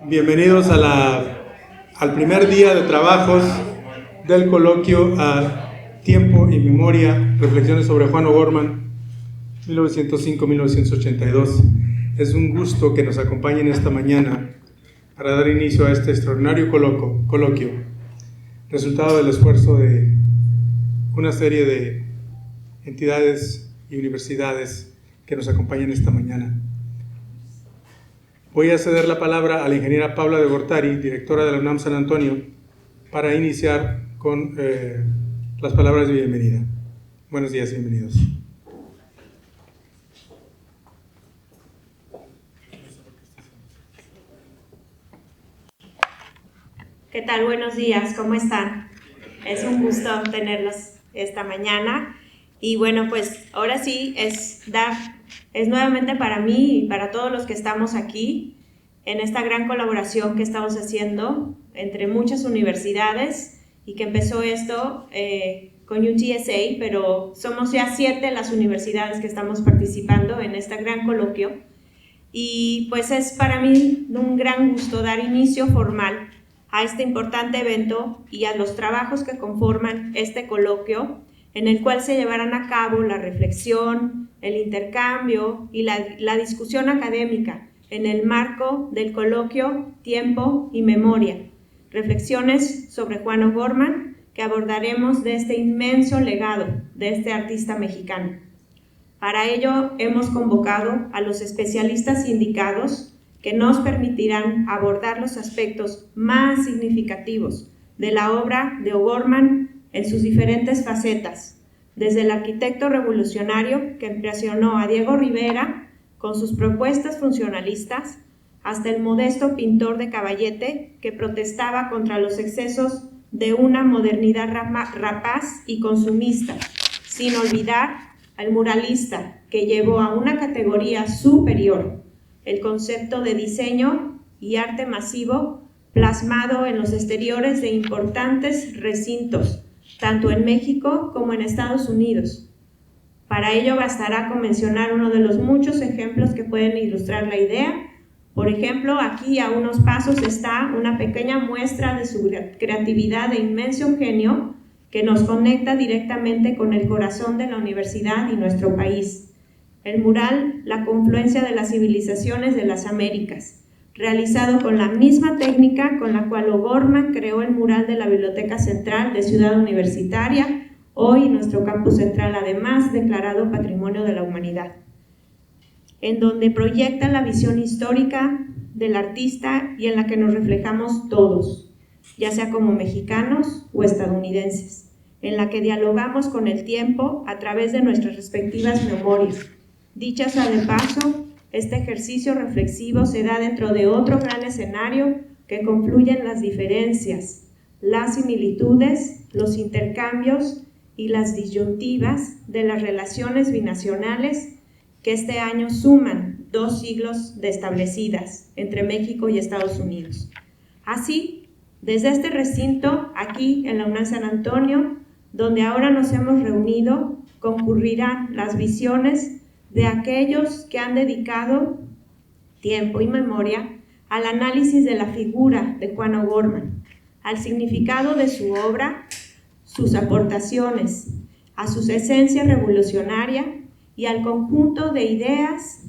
Bienvenidos al primer día de trabajos del coloquio a Tiempo y Memoria, Reflexiones sobre Juan O'Gorman, 1905-1982. Es un gusto que nos acompañen esta mañana para dar inicio a este extraordinario coloquio, resultado del esfuerzo de una serie de entidades y universidades que nos acompañan esta mañana. Voy a ceder la palabra a la ingeniera Paula de Gortari, directora de la UNAM San Antonio, para iniciar con las palabras de bienvenida. Buenos días, bienvenidos. ¿Qué tal? Buenos días, ¿cómo están? Es un gusto tenerlos esta mañana. Y bueno, pues ahora sí es nuevamente para mí y para todos los que estamos aquí en esta gran colaboración que estamos haciendo entre muchas universidades y que empezó esto con UTSA, pero somos ya 7 las universidades que estamos participando en este gran coloquio. Y pues es para mí un gran gusto dar inicio formal a este importante evento y a los trabajos que conforman este coloquio, en el cual se llevarán a cabo la reflexión, el intercambio y la discusión académica en el marco del coloquio Tiempo y Memoria, Reflexiones sobre Juan O'Gorman, que abordaremos de este inmenso legado de este artista mexicano. Para ello hemos convocado a los especialistas indicados que nos permitirán abordar los aspectos más significativos de la obra de O'Gorman en sus diferentes facetas, desde el arquitecto revolucionario que impresionó a Diego Rivera con sus propuestas funcionalistas, hasta el modesto pintor de caballete que protestaba contra los excesos de una modernidad rapaz y consumista, sin olvidar al muralista que llevó a una categoría superior el concepto de diseño y arte masivo plasmado en los exteriores de importantes recintos, tanto en México como en Estados Unidos. Para ello bastará con mencionar uno de los muchos ejemplos que pueden ilustrar la idea. Por ejemplo, aquí a unos pasos está una pequeña muestra de su creatividad e inmenso genio que nos conecta directamente con el corazón de la universidad y nuestro país. El mural La confluencia de las civilizaciones de las Américas, realizado con la misma técnica con la cual O'Gorman creó el mural de la Biblioteca Central de Ciudad Universitaria, hoy nuestro campus central, además declarado Patrimonio de la Humanidad, en donde proyecta la visión histórica del artista y en la que nos reflejamos todos, ya sea como mexicanos o estadounidenses, en la que dialogamos con el tiempo a través de nuestras respectivas memorias. Dicha sea de paso, este ejercicio reflexivo se da dentro de otro gran escenario que confluyen las diferencias, las similitudes, los intercambios y las disyuntivas de las relaciones binacionales que este año suman 2 siglos de establecidas entre México y Estados Unidos. Así, desde este recinto, aquí en la UNAM San Antonio, donde ahora nos hemos reunido, concurrirán las visiones de aquellos que han dedicado tiempo y memoria al análisis de la figura de Juan O'Gorman, al significado de su obra, sus aportaciones, a su esencia revolucionaria y al conjunto de ideas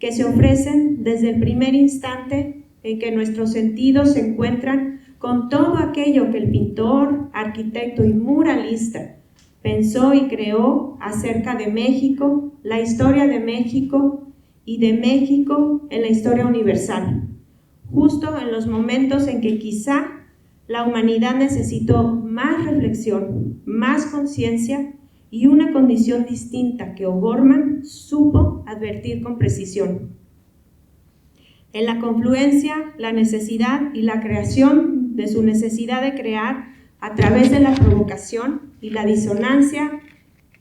que se ofrecen desde el primer instante en que nuestros sentidos se encuentran con todo aquello que el pintor, arquitecto y muralista pensó y creó acerca de México, la historia de México y de México en la historia universal, justo en los momentos en que quizá la humanidad necesitó más reflexión, más conciencia y una condición distinta que O'Gorman supo advertir con precisión. En la confluencia, la necesidad y la creación de su necesidad de crear a través de la provocación y la disonancia,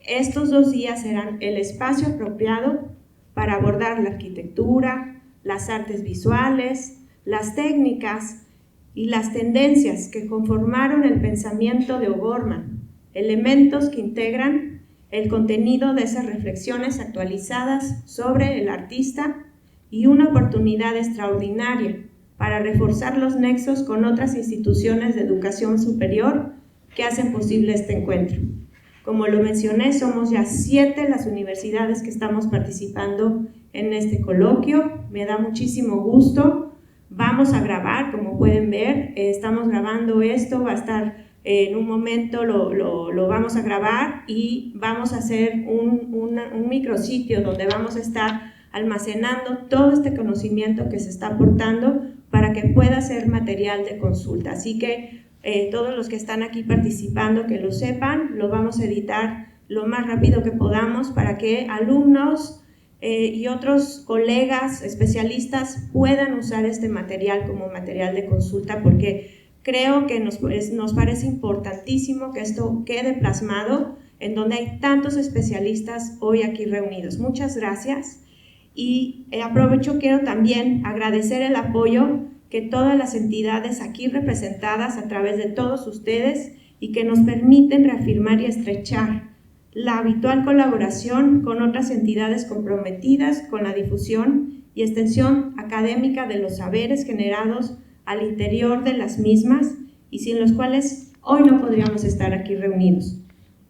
estos 2 días serán el espacio apropiado para abordar la arquitectura, las artes visuales, las técnicas y las tendencias que conformaron el pensamiento de O'Gorman, elementos que integran el contenido de esas reflexiones actualizadas sobre el artista y una oportunidad extraordinaria para reforzar los nexos con otras instituciones de educación superior que hacen posible este encuentro. Como lo mencioné, somos ya 7 las universidades que estamos participando en este coloquio. Me da muchísimo gusto. Vamos a grabar, como pueden ver, estamos grabando esto, va a estar en un momento, lo vamos a grabar y vamos a hacer un micrositio donde vamos a estar almacenando todo este conocimiento que se está aportando para que pueda ser material de consulta. Así que todos los que están aquí participando, que lo sepan, lo vamos a editar lo más rápido que podamos para que alumnos y otros colegas especialistas puedan usar este material como material de consulta, porque creo que nos parece importantísimo que esto quede plasmado en donde hay tantos especialistas hoy aquí reunidos. Muchas gracias. Y aprovecho, quiero también agradecer el apoyo que todas las entidades aquí representadas a través de todos ustedes y que nos permiten reafirmar y estrechar la habitual colaboración con otras entidades comprometidas con la difusión y extensión académica de los saberes generados al interior de las mismas y sin los cuales hoy no podríamos estar aquí reunidos.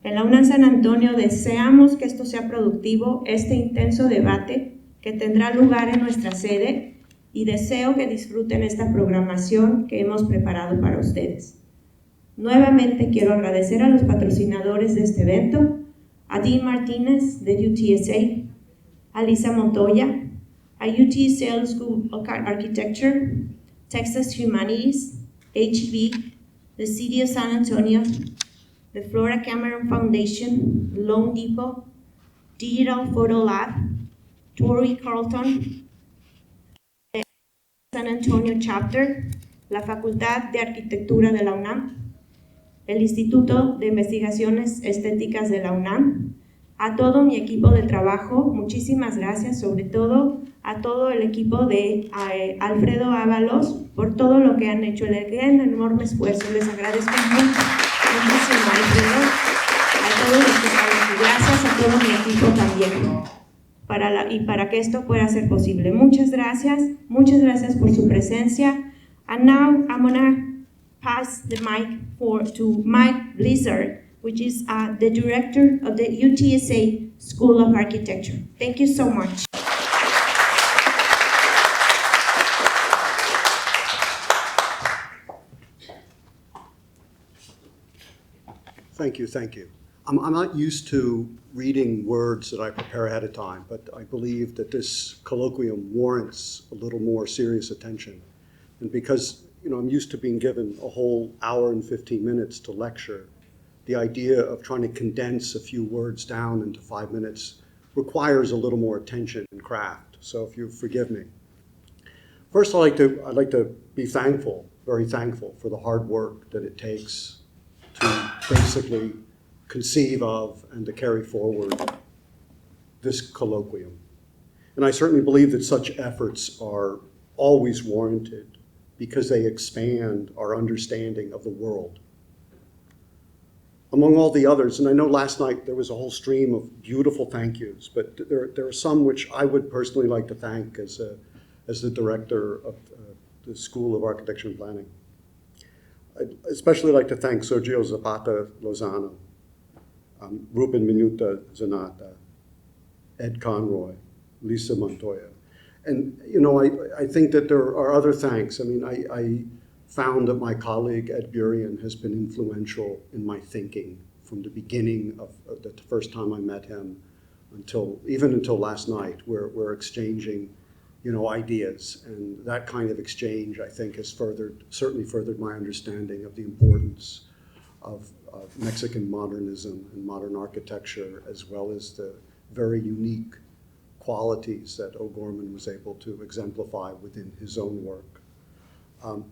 En la UNAM San Antonio deseamos que esto sea productivo, este intenso debate que tendrá lugar en nuestra sede, y deseo que disfruten esta programación que hemos preparado para ustedes. Nuevamente quiero agradecer a los patrocinadores de este evento, a Dean Martínez de UTSA, a Lisa Montoya, a UTSA School of Architecture, Texas Humanities, HEB, the City of San Antonio, the Flora Cameron Foundation, Loan Depot, Digital Photo Lab, Torrey Carlton, San Antonio Chapter, la Facultad de Arquitectura de la UNAM, el Instituto de Investigaciones Estéticas de la UNAM, a todo mi equipo de trabajo, muchísimas gracias, sobre todo a todo el equipo de Alfredo Ábalos por todo lo que han hecho, el gran enorme esfuerzo, les agradezco muchísimo, Alfredo, a todos los que están aquí, gracias a todo mi equipo también. Para que esto pueda ser posible. Muchas gracias por su presencia. And now I'm gonna pass the mic to Mike Blizzard, which is the director of the UTSA School of Architecture. Thank you so much. Thank you. I'm not used to reading words that I prepare ahead of time, but I believe that this colloquium warrants a little more serious attention. And because, I'm used to being given a whole hour and 15 minutes to lecture, the idea of trying to condense a few words down into 5 minutes requires a little more attention and craft. So if you forgive me. First, I'd like to be thankful, very thankful for the hard work that it takes to basically conceive of and to carry forward this colloquium. And I certainly believe that such efforts are always warranted because they expand our understanding of the world. Among all the others, and I know last night there was a whole stream of beautiful thank yous, but there are some which I would personally like to thank as the director of the School of Architecture and Planning. I'd especially like to thank Sergio Zapata Lozano, Ruben Minuta Zanata, Ed Conroy, Lisa Montoya. And, I think that there are other thanks. I found that my colleague Ed Burian has been influential in my thinking from the beginning of the first time I met him until last night, where we're exchanging, ideas. And that kind of exchange, I think, has certainly furthered my understanding of the importance of Mexican modernism and modern architecture, as well as the very unique qualities that O'Gorman was able to exemplify within his own work.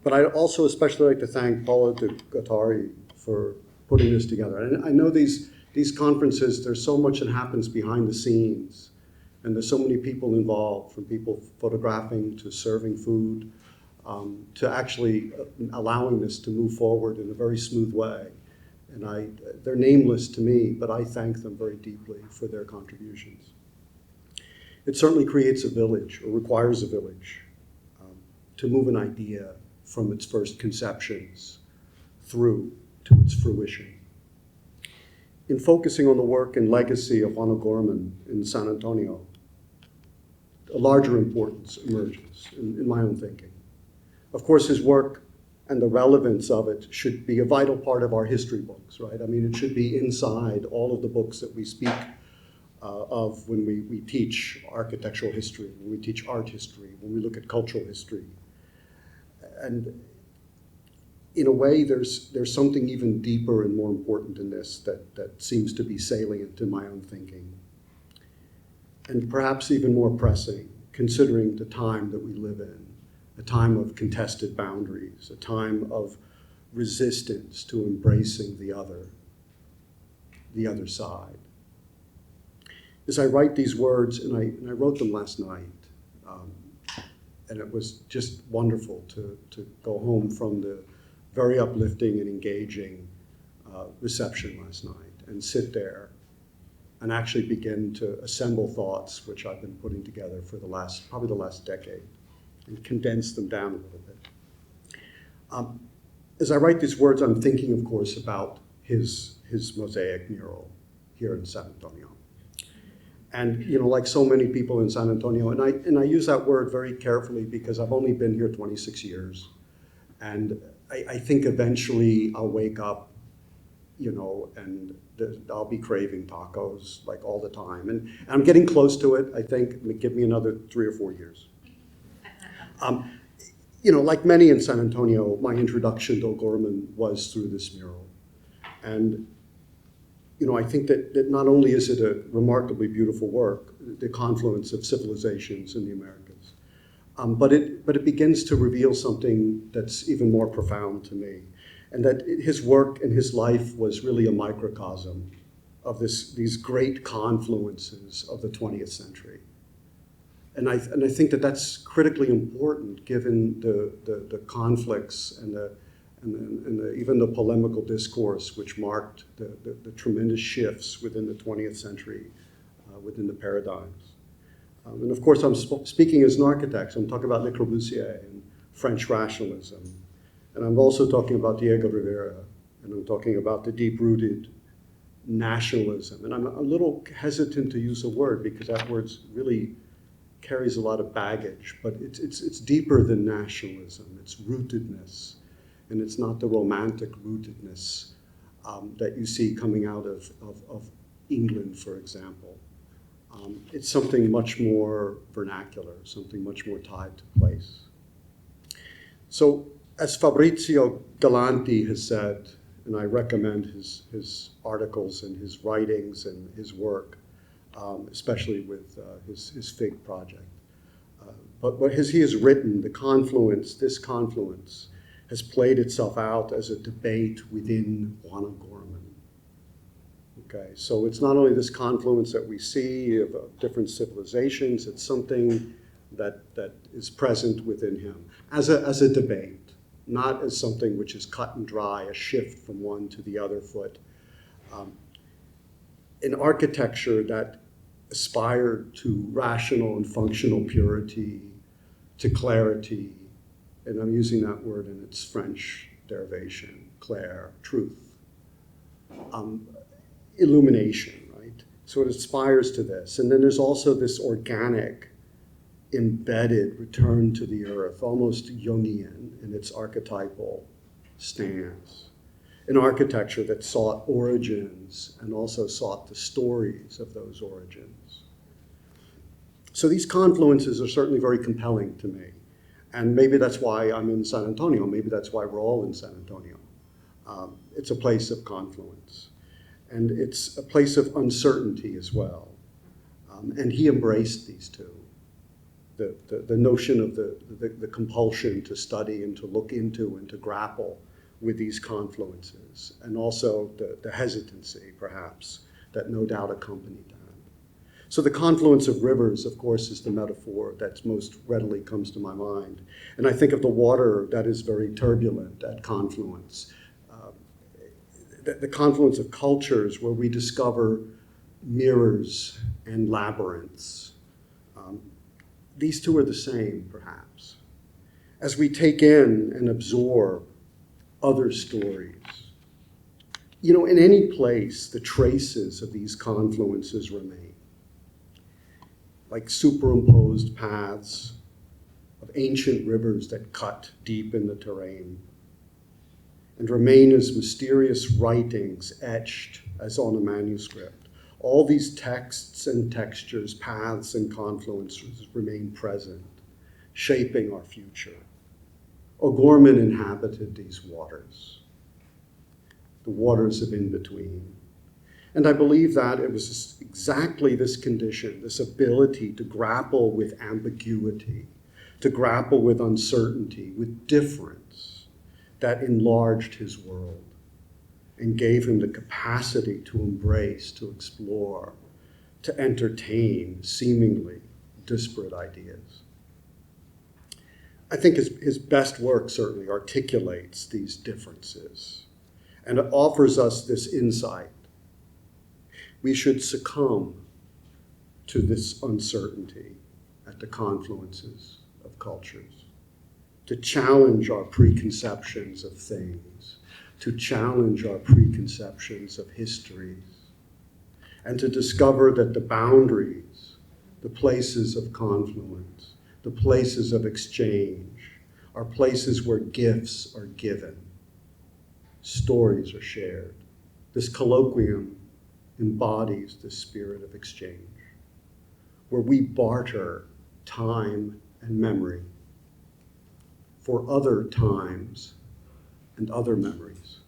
But I'd also especially like to thank Paula de Gattari for putting this together. And I know these conferences, there's so much that happens behind the scenes, and there's so many people involved, from people photographing to serving food, to actually allowing this to move forward in a very smooth way. And they're nameless to me, but I thank them very deeply for their contributions. It certainly creates a village, or requires a village. to move an idea from its first conceptions through to its fruition. In focusing on the work and legacy of Juan O'Gorman in San Antonio, a larger importance emerges in my own thinking. Of course, his work and the relevance of it should be a vital part of our history books, right? I mean, it should be inside all of the books that we speak of when we teach architectural history, when we teach art history, when we look at cultural history. And in a way, there's something even deeper and more important in this that seems to be salient in my own thinking. And perhaps even more pressing, considering the time that we live in, a time of contested boundaries, a time of resistance to embracing the other side. As I write these words, and I wrote them last night, and it was just wonderful to go home from the very uplifting and engaging reception last night and sit there and actually begin to assemble thoughts which I've been putting together for probably the last decade, and condense them down a little bit. As I write these words, I'm thinking, of course, about his mosaic mural here in San Antonio. And, you know, like so many people in San Antonio, and I use that word very carefully because I've only been here 26 years. And I think eventually I'll wake up, you know, and I'll be craving tacos like all the time. And I'm getting close to it, I think. Give me another 3 or 4 years. You know, like many in San Antonio, my introduction to O'Gorman was through this mural. And, you know, I think that not only is it a remarkably beautiful work, the confluence of civilizations in the Americas, but it begins to reveal something that's even more profound to me. And that his work and his life was really a microcosm of these great confluences of the 20th century. And I think that that's critically important given the conflicts and even the polemical discourse which marked the tremendous shifts within the 20th century, within the paradigms. And of course, I'm speaking as an architect, so I'm talking about Le Corbusier and French rationalism. And I'm also talking about Diego Rivera, and I'm talking about the deep-rooted nationalism. And I'm a little hesitant to use a word because that word really carries a lot of baggage, but it's deeper than nationalism. It's rootedness, and it's not the romantic rootedness that you see coming out of England, for example. It's something much more vernacular, something much more tied to place. So, as Fabrizio Galanti has said, and I recommend his articles and his writings and his work, especially with his FIG project. But as he has written, this confluence has played itself out as a debate within Juan O'Gorman. Okay, so it's not only this confluence that we see of different civilizations, it's something that is present within him as a debate, not as something which is cut and dry, a shift from one to the other foot. An architecture that aspired to rational and functional purity, to clarity, and I'm using that word in its French derivation, clair, truth, illumination, right? So it aspires to this. And then there's also this organic, embedded return to the earth, almost Jungian in its archetypal stance. An architecture that sought origins and also sought the stories of those origins. So these confluences are certainly very compelling to me. And maybe that's why I'm in San Antonio. Maybe that's why we're all in San Antonio. It's a place of confluence. And it's a place of uncertainty as well. And he embraced these two. The notion of the compulsion to study and to look into and to grapple with these confluences, and also the hesitancy, perhaps, that no doubt accompanied that. So the confluence of rivers, of course, is the metaphor that most readily comes to my mind. And I think of the water that is very turbulent at confluence. The confluence of cultures where we discover mirrors and labyrinths. These two are the same, perhaps. as we take in and absorb other stories. You know, in any place, the traces of these confluences remain, like superimposed paths of ancient rivers that cut deep in the terrain and remain as mysterious writings etched as on a manuscript. All these texts and textures, paths and confluences remain present, shaping our future. O'Gorman inhabited these waters, the waters of in-between. And I believe that it was exactly this condition, this ability to grapple with ambiguity, to grapple with uncertainty, with difference, that enlarged his world and gave him the capacity to embrace, to explore, to entertain seemingly disparate ideas. I think his best work certainly articulates these differences, and it offers us this insight. We should succumb to this uncertainty at the confluences of cultures, to challenge our preconceptions of things, to challenge our preconceptions of histories, and to discover that the boundaries, the places of confluence, the places of exchange, are places where gifts are given, stories are shared. This colloquium embodies the spirit of exchange, where we barter time and memory for other times and other memories.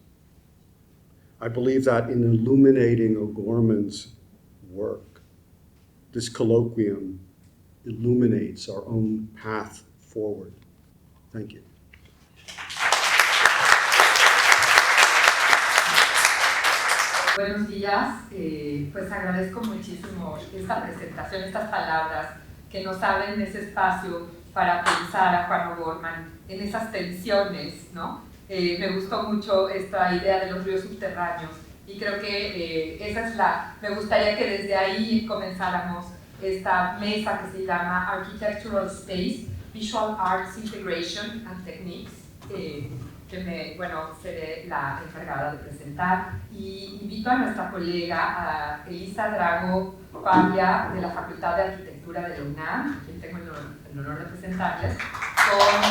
I believe that in illuminating O'Gorman's work, this colloquium illuminates our own path forward. Thank you. Buenos días, pues agradezco muchísimo esta presentación, estas palabras que nos abren ese espacio para pensar a Juan O'Gorman en esas tensiones, ¿no? Me gustó mucho esta idea de los ríos subterráneos y creo que me gustaría que desde ahí comenzáramos esta mesa que se llama Architectural Space, Visual Arts Integration and Techniques, que seré la encargada de presentar, y invito a nuestra colega, a Elisa Drago Pavia, de la Facultad de Arquitectura de la UNAM, a quien tengo el honor de presentarles, con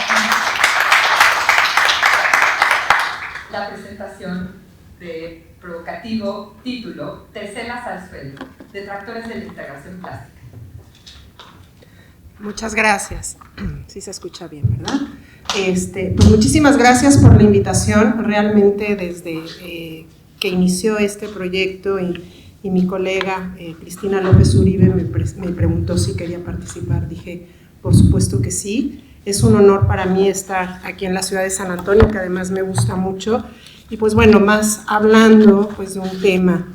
la presentación de provocativo título Tercelas al suelo, detractores de la integración plástica. Muchas gracias. Sí se escucha bien, ¿verdad? Pues muchísimas gracias por la invitación. Realmente desde que inició este proyecto y mi colega Cristina López Uribe me preguntó si quería participar, dije por supuesto que sí. Es un honor para mí estar aquí en la ciudad de San Antonio, que además me gusta mucho, y pues bueno, más hablando pues de un tema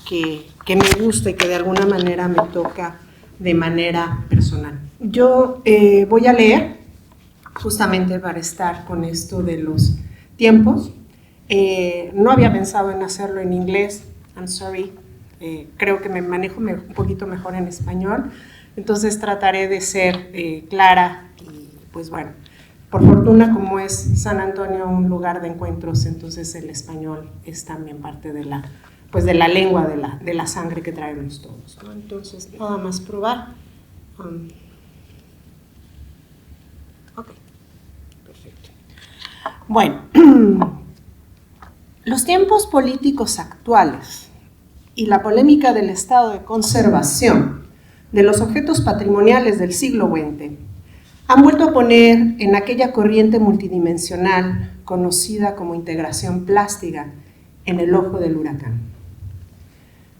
que me gusta y que de alguna manera me toca de manera personal. Yo voy a leer justamente para estar con esto de los tiempos. No había pensado en hacerlo en inglés, I'm sorry, creo que me manejo un poquito mejor en español, entonces trataré de ser clara y pues bueno, por fortuna como es San Antonio un lugar de encuentros, entonces el español es también parte de la lengua, de la sangre que traemos todos, ¿no? Entonces nada más probar. Ok, perfecto. Bueno, los tiempos políticos actuales y la polémica del estado de conservación de los objetos patrimoniales del siglo XX han vuelto a poner en aquella corriente multidimensional conocida como integración plástica en el ojo del huracán.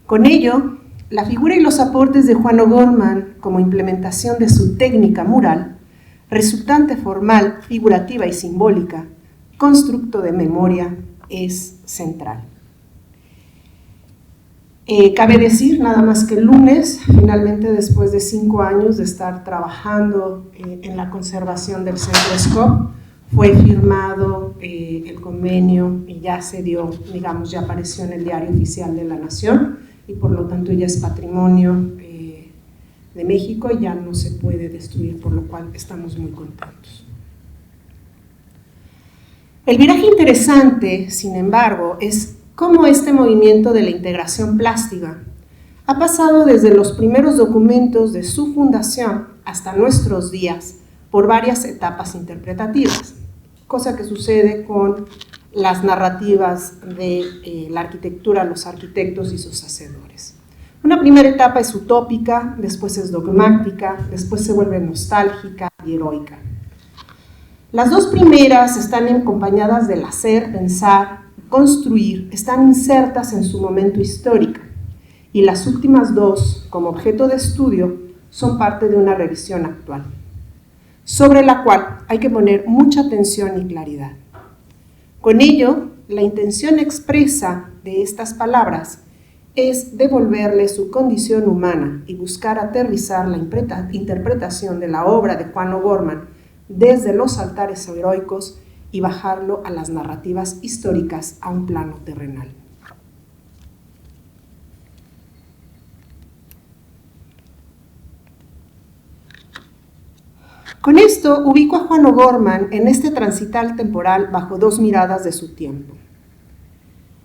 Con ello, la figura y los aportes de Juan O'Gorman como implementación de su técnica mural, resultante formal, figurativa y simbólica, constructo de memoria, es central. Cabe decir nada más que el lunes, finalmente después de 5 años de estar trabajando en la conservación del Centro SCOP, fue firmado el convenio y ya se dio, digamos, ya apareció en el Diario Oficial de la Nación y por lo tanto ya es patrimonio de México y ya no se puede destruir, por lo cual estamos muy contentos. El viraje interesante, sin embargo, es cómo este movimiento de la integración plástica ha pasado desde los primeros documentos de su fundación hasta nuestros días por varias etapas interpretativas, cosa que sucede con las narrativas de la arquitectura, los arquitectos y sus hacedores. Una primera etapa es utópica, después es dogmática, después se vuelve nostálgica y heroica. Las dos primeras están acompañadas del hacer, pensar, construir, están insertas en su momento histórico, y las últimas dos, como objeto de estudio, son parte de una revisión actual, sobre la cual hay que poner mucha atención y claridad. Con ello, la intención expresa de estas palabras es devolverle su condición humana y buscar aterrizar la interpretación de la obra de Juan O'Gorman desde los altares heroicos y bajarlo a las narrativas históricas a un plano terrenal. Con esto ubico a Juan O'Gorman en este transitar temporal bajo dos miradas de su tiempo.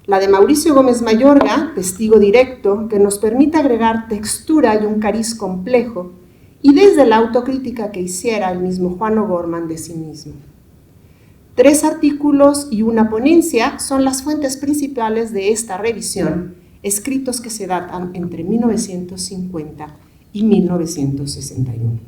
La de Mauricio Gómez Mayorga, testigo directo, que nos permite agregar textura y un cariz complejo, y desde la autocrítica que hiciera el mismo Juan O'Gorman de sí mismo. 3 artículos y una ponencia son las fuentes principales de esta revisión, escritos que se datan entre 1950 y 1961.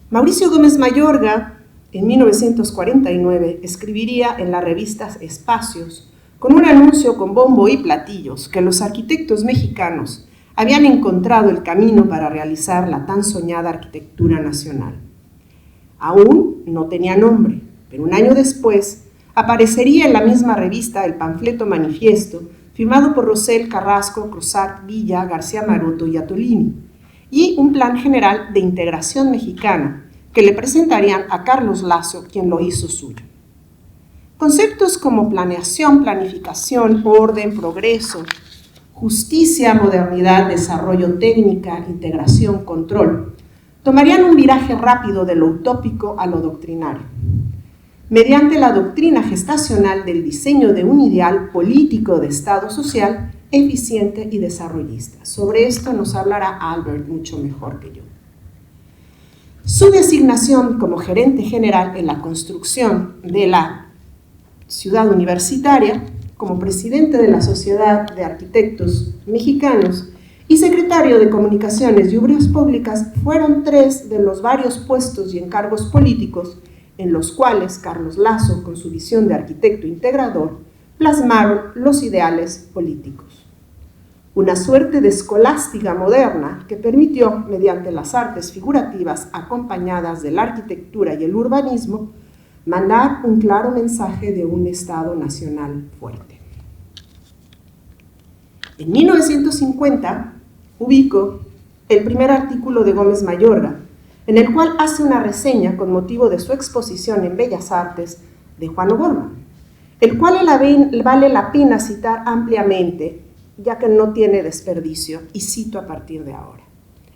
Mauricio Gómez Mayorga, en 1949, escribiría en la revista Espacios, con un anuncio con bombo y platillos, que los arquitectos mexicanos habían encontrado el camino para realizar la tan soñada arquitectura nacional. Aún no tenía nombre, pero un año después aparecería en la misma revista el panfleto manifiesto, firmado por Rosell, Carrasco, Cruzat, Villa, García Maroto y Atolini, y un plan general de integración mexicana que le presentarían a Carlos Lazo, quien lo hizo suyo. Conceptos como planeación, planificación, orden, progreso, justicia, modernidad, desarrollo, técnica, integración, control, tomarían un viraje rápido de lo utópico a lo doctrinario, mediante la doctrina gestacional del diseño de un ideal político de Estado social eficiente y desarrollista. Sobre esto nos hablará Albert mucho mejor que yo. Su designación como gerente general en la construcción de la ciudad universitaria, como presidente de la Sociedad de Arquitectos Mexicanos y secretario de Comunicaciones y Obras Públicas, fueron 3 de los varios puestos y encargos políticos en los cuales Carlos Lazo, con su visión de arquitecto integrador, plasmaron los ideales políticos. Una suerte de escolástica moderna que permitió, mediante las artes figurativas acompañadas de la arquitectura y el urbanismo, mandar un claro mensaje de un Estado nacional fuerte. En 1950 ubico el primer artículo de Gómez Mayorga, en el cual hace una reseña con motivo de su exposición en Bellas Artes de Juan O'Gorman, el cual vale la pena citar ampliamente, ya que no tiene desperdicio, y cito a partir de ahora.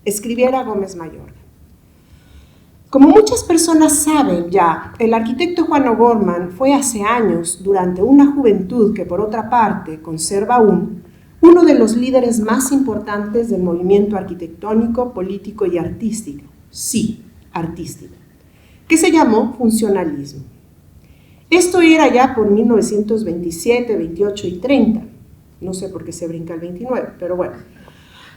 Escribiera Gómez Mayorga. Como muchas personas saben ya, el arquitecto Juan O'Gorman fue hace años, durante una juventud que por otra parte conserva aún, uno de los líderes más importantes del movimiento arquitectónico, político y artístico, sí, artístico, que se llamó funcionalismo. Esto era ya por 1927, 28 y 30, no sé por qué se brinca el 29, pero bueno.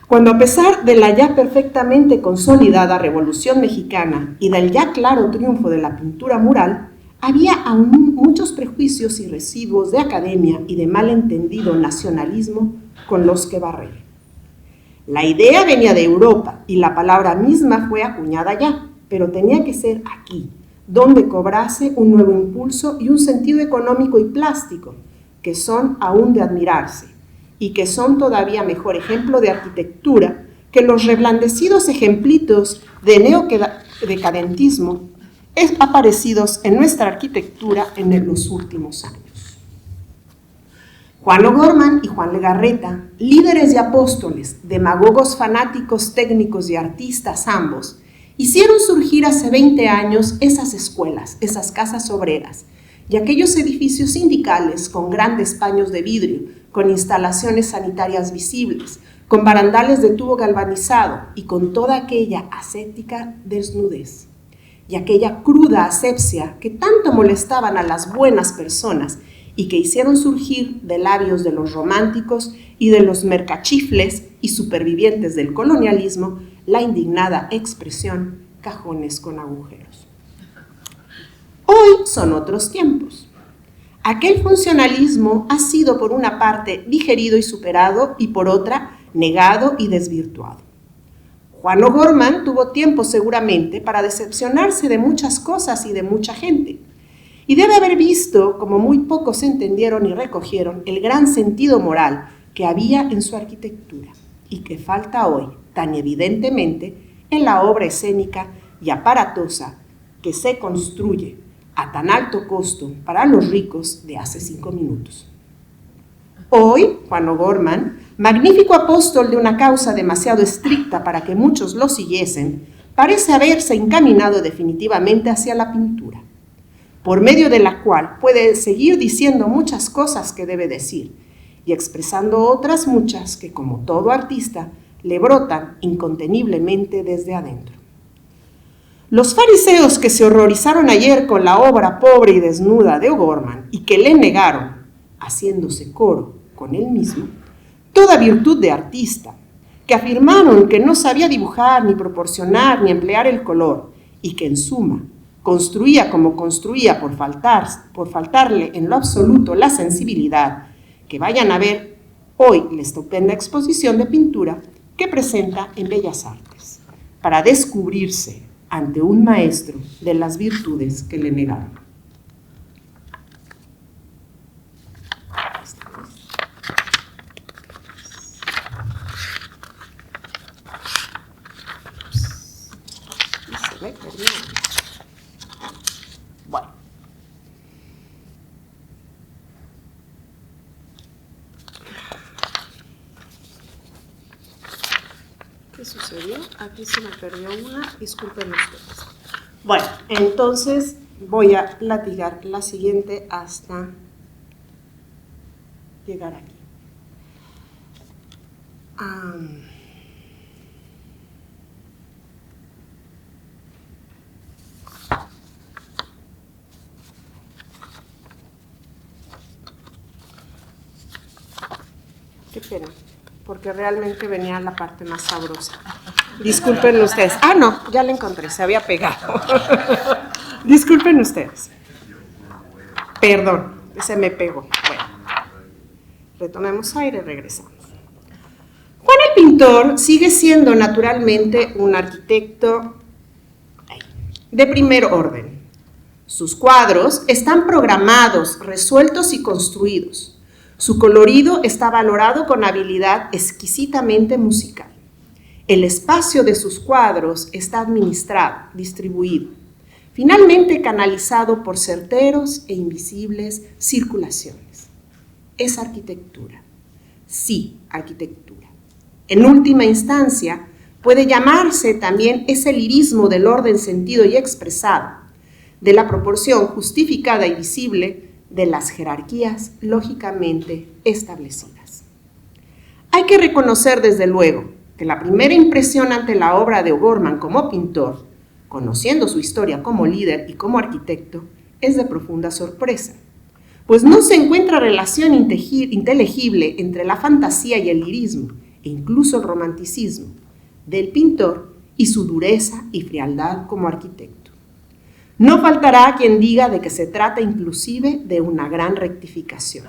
Cuando a pesar de la ya perfectamente consolidada Revolución Mexicana y del ya claro triunfo de la pintura mural, había aún muchos prejuicios y residuos de academia y de malentendido nacionalismo con los que barrer. La idea venía de Europa y la palabra misma fue acuñada allá, pero tenía que ser aquí, donde cobrase un nuevo impulso y un sentido económico y plástico, que son aún de admirarse, y que son todavía mejor ejemplo de arquitectura que los reblandecidos ejemplitos de neodecadentismo aparecidos en nuestra arquitectura en los últimos años. Juan O'Gorman y Juan Legarreta, líderes y apóstoles, demagogos fanáticos, técnicos y artistas ambos, hicieron surgir hace 20 años esas escuelas, esas casas obreras y aquellos edificios sindicales con grandes paños de vidrio, con instalaciones sanitarias visibles, con barandales de tubo galvanizado y con toda aquella ascética desnudez y aquella cruda asepsia que tanto molestaban a las buenas personas y que hicieron surgir de labios de los románticos y de los mercachifles y supervivientes del colonialismo la indignada expresión cajones con agujeros. Hoy son otros tiempos. Aquel funcionalismo ha sido por una parte digerido y superado y por otra negado y desvirtuado. Juan O'Gorman tuvo tiempo seguramente para decepcionarse de muchas cosas y de mucha gente, y debe haber visto, como muy pocos entendieron y recogieron, el gran sentido moral que había en su arquitectura y que falta hoy, tan evidentemente, en la obra escénica y aparatosa que se construye a tan alto costo para los ricos de hace 5 minutos. Hoy, Juan O'Gorman, magnífico apóstol de una causa demasiado estricta para que muchos lo siguiesen, parece haberse encaminado definitivamente hacia la pintura, por medio de la cual puede seguir diciendo muchas cosas que debe decir y expresando otras muchas que, como todo artista, le brotan inconteniblemente desde adentro. Los fariseos que se horrorizaron ayer con la obra pobre y desnuda de O'Gorman y que le negaron, haciéndose coro con él mismo, toda virtud de artista, que afirmaron que no sabía dibujar, ni proporcionar, ni emplear el color, y que en suma construía como construía por faltarle en lo absoluto la sensibilidad, que vayan a ver hoy la estupenda exposición de pintura que presenta en Bellas Artes, para descubrirse ante un maestro de las virtudes que le negaron. Bueno. ¿Qué sucedió? Aquí se me perdió una, disculpen ustedes. Bueno, entonces voy a platicar la siguiente hasta llegar aquí. Qué pena, porque realmente venía la parte más sabrosa. Disculpen ustedes. Ah, no, ya la encontré, se había pegado. Disculpen ustedes. Perdón, se me pegó. Bueno, retomemos aire, regresamos. Juan el pintor sigue siendo naturalmente un arquitecto de primer orden. Sus cuadros están programados, resueltos y construidos. Su colorido está valorado con habilidad exquisitamente musical. El espacio de sus cuadros está administrado, distribuido, finalmente canalizado por certeros e invisibles circulaciones. Es arquitectura. Sí, arquitectura. En última instancia, puede llamarse también ese lirismo del orden sentido y expresado, de la proporción justificada y visible de las jerarquías lógicamente establecidas. Hay que reconocer desde luego que la primera impresión ante la obra de O'Gorman como pintor, conociendo su historia como líder y como arquitecto, es de profunda sorpresa, pues no se encuentra relación inteligible entre la fantasía y el lirismo, e incluso el romanticismo, del pintor y su dureza y frialdad como arquitecto. No faltará quien diga de que se trata inclusive de una gran rectificación.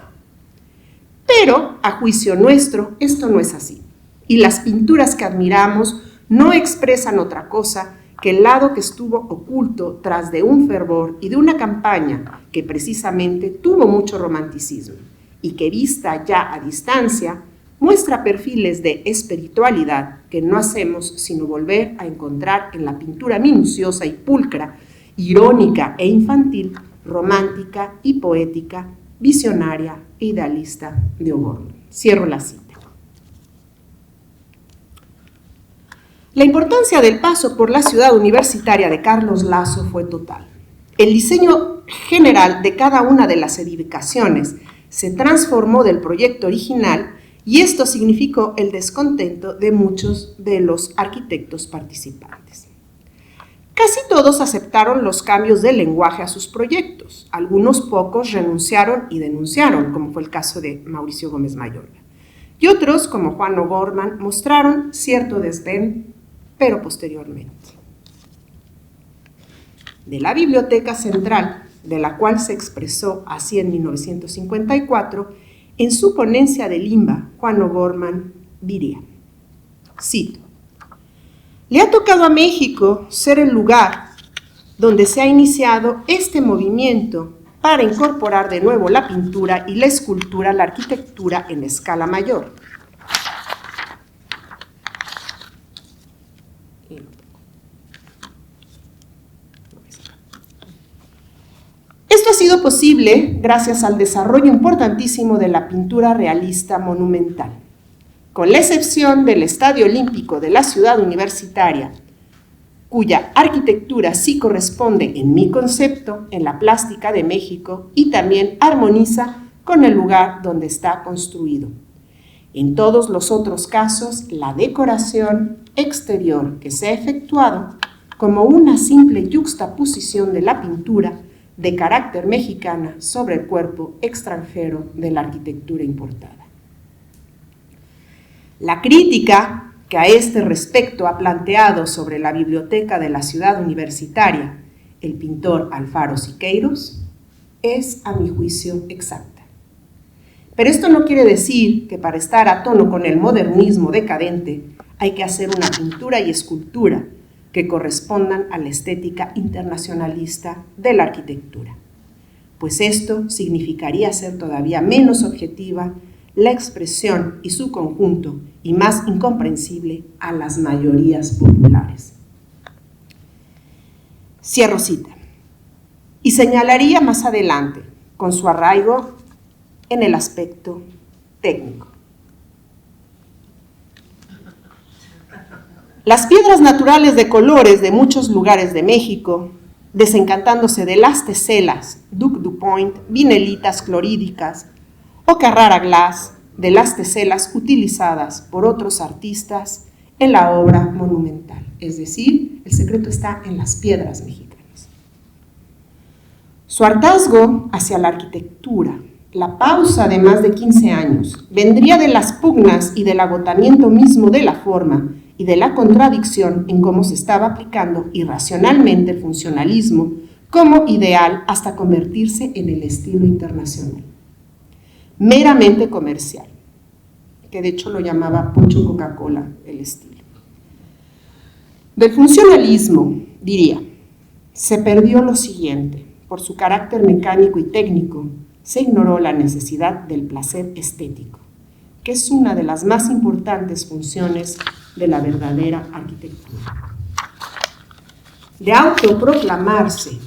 Pero, a juicio nuestro, esto no es así, y las pinturas que admiramos no expresan otra cosa que el lado que estuvo oculto tras de un fervor y de una campaña que precisamente tuvo mucho romanticismo y que vista ya a distancia muestra perfiles de espiritualidad que no hacemos sino volver a encontrar en la pintura minuciosa y pulcra, irónica e infantil, romántica y poética, visionaria e idealista de O'Gorman. Cierro la cita. La importancia del paso por la ciudad universitaria de Carlos Lazo fue total. El diseño general de cada una de las edificaciones se transformó del proyecto original y esto significó el descontento de muchos de los arquitectos participantes. Casi todos aceptaron los cambios de lenguaje a sus proyectos. Algunos pocos renunciaron y denunciaron, como fue el caso de Mauricio Gómez Mayorga. Y otros, como Juan O'Gorman, mostraron cierto desdén, pero posteriormente. De la Biblioteca Central, de la cual se expresó así en 1954, en su ponencia de Limba, Juan O'Gorman diría, cito, «Le ha tocado a México ser el lugar donde se ha iniciado este movimiento para incorporar de nuevo la pintura y la escultura a la arquitectura en escala mayor. Esto ha sido posible gracias al desarrollo importantísimo de la pintura realista monumental. Con la excepción del Estadio Olímpico de la Ciudad Universitaria, cuya arquitectura sí corresponde, en mi concepto, en la plástica de México y también armoniza con el lugar donde está construido. En todos los otros casos, la decoración exterior que se ha efectuado como una simple yuxtaposición de la pintura de carácter mexicana sobre el cuerpo extranjero de la arquitectura importada. La crítica que a este respecto ha planteado sobre la biblioteca de la ciudad universitaria el pintor Alfaro Siqueiros es, a mi juicio, exacta. Pero esto no quiere decir que para estar a tono con el modernismo decadente hay que hacer una pintura y escultura que correspondan a la estética internacionalista de la arquitectura, pues esto significaría ser todavía menos objetiva la expresión y su conjunto, y más incomprensible a las mayorías populares. Cierro cita. Y señalaría más adelante, con su arraigo en el aspecto técnico. Las piedras naturales de colores de muchos lugares de México, desencantándose de las teselas, Duc du Point, vinelitas clorídicas o Carrara Glass, de las teselas utilizadas por otros artistas en la obra monumental. Es decir, el secreto está en las piedras mexicanas. Su hartazgo hacia la arquitectura, la pausa de más de 15 años, vendría de las pugnas y del agotamiento mismo de la forma y de la contradicción en cómo se estaba aplicando irracionalmente el funcionalismo como ideal hasta convertirse en el estilo internacional, meramente comercial, que de hecho lo llamaba Poncho Coca-Cola el estilo. Del funcionalismo, diría, se perdió lo siguiente: por su carácter mecánico y técnico, se ignoró la necesidad del placer estético, que es una de las más importantes funciones de la verdadera arquitectura. De autoproclamarse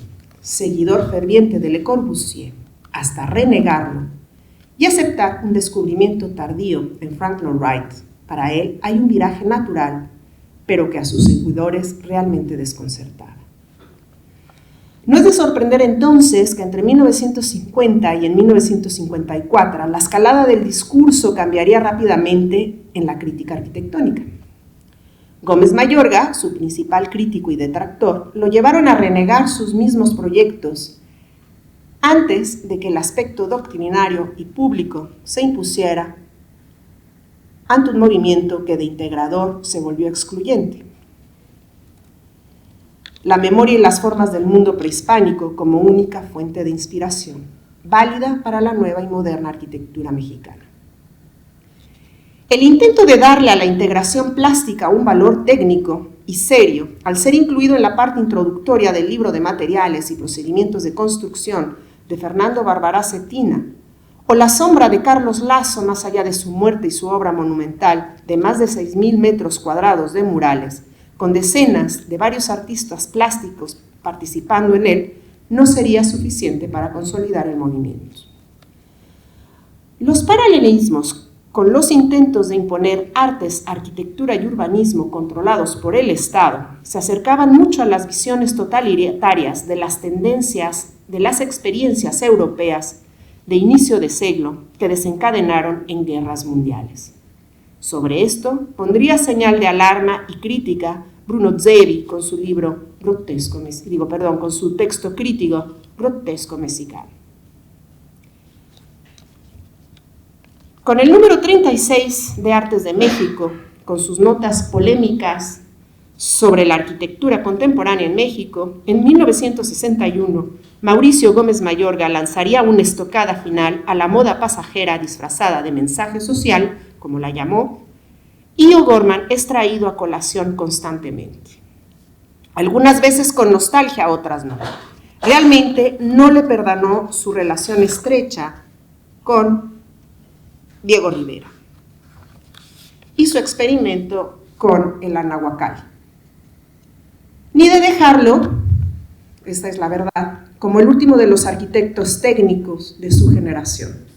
seguidor ferviente de Le Corbusier hasta renegarlo y aceptar un descubrimiento tardío en Frank Lloyd Wright, para él hay un viraje natural, pero que a sus seguidores realmente desconcertaba. No es de sorprender entonces que entre 1950 y en 1954 la escalada del discurso cambiaría rápidamente en la crítica arquitectónica. Gómez Mayorga, su principal crítico y detractor, lo llevaron a renegar sus mismos proyectos antes de que el aspecto doctrinario y público se impusiera ante un movimiento que de integrador se volvió excluyente. La memoria y las formas del mundo prehispánico como única fuente de inspiración, válida para la nueva y moderna arquitectura mexicana. El intento de darle a la integración plástica un valor técnico y serio, al ser incluido en la parte introductoria del libro de materiales y procedimientos de construcción de Fernando Barbará Cetina, o la sombra de Carlos Lazo más allá de su muerte y su obra monumental de más de 6,000 metros cuadrados de murales, con decenas de varios artistas plásticos participando en él, no sería suficiente para consolidar el movimiento. Los paralelismos con los intentos de imponer artes, arquitectura y urbanismo controlados por el Estado, se acercaban mucho a las visiones totalitarias de las tendencias, de las experiencias europeas de inicio de siglo que desencadenaron en guerras mundiales. Sobre esto pondría señal de alarma y crítica Bruno Zevi con su libro con su texto crítico Grotesco Mexicano. Con el número 36 de Artes de México, con sus notas polémicas sobre la arquitectura contemporánea en México, en 1961, Mauricio Gómez Mayorga lanzaría una estocada final a la moda pasajera disfrazada de mensaje social, como la llamó, y O'Gorman es traído a colación constantemente. Algunas veces con nostalgia, otras no. Realmente no le perdonó su relación estrecha con Diego Rivera y su experimento con el anahuacal. Ni de dejarlo, esta es la verdad, como el último de los arquitectos técnicos de su generación.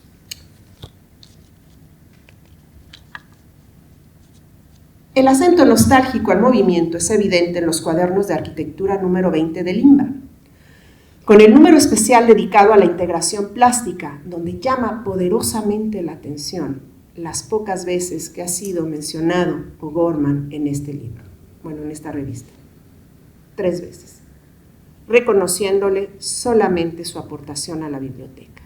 El acento nostálgico al movimiento es evidente en los cuadernos de arquitectura número 20 de Limba, con el número especial dedicado a la integración plástica, donde llama poderosamente la atención las pocas veces que ha sido mencionado O'Gorman en este libro, en esta revista. 3 veces, reconociéndole solamente su aportación a la biblioteca.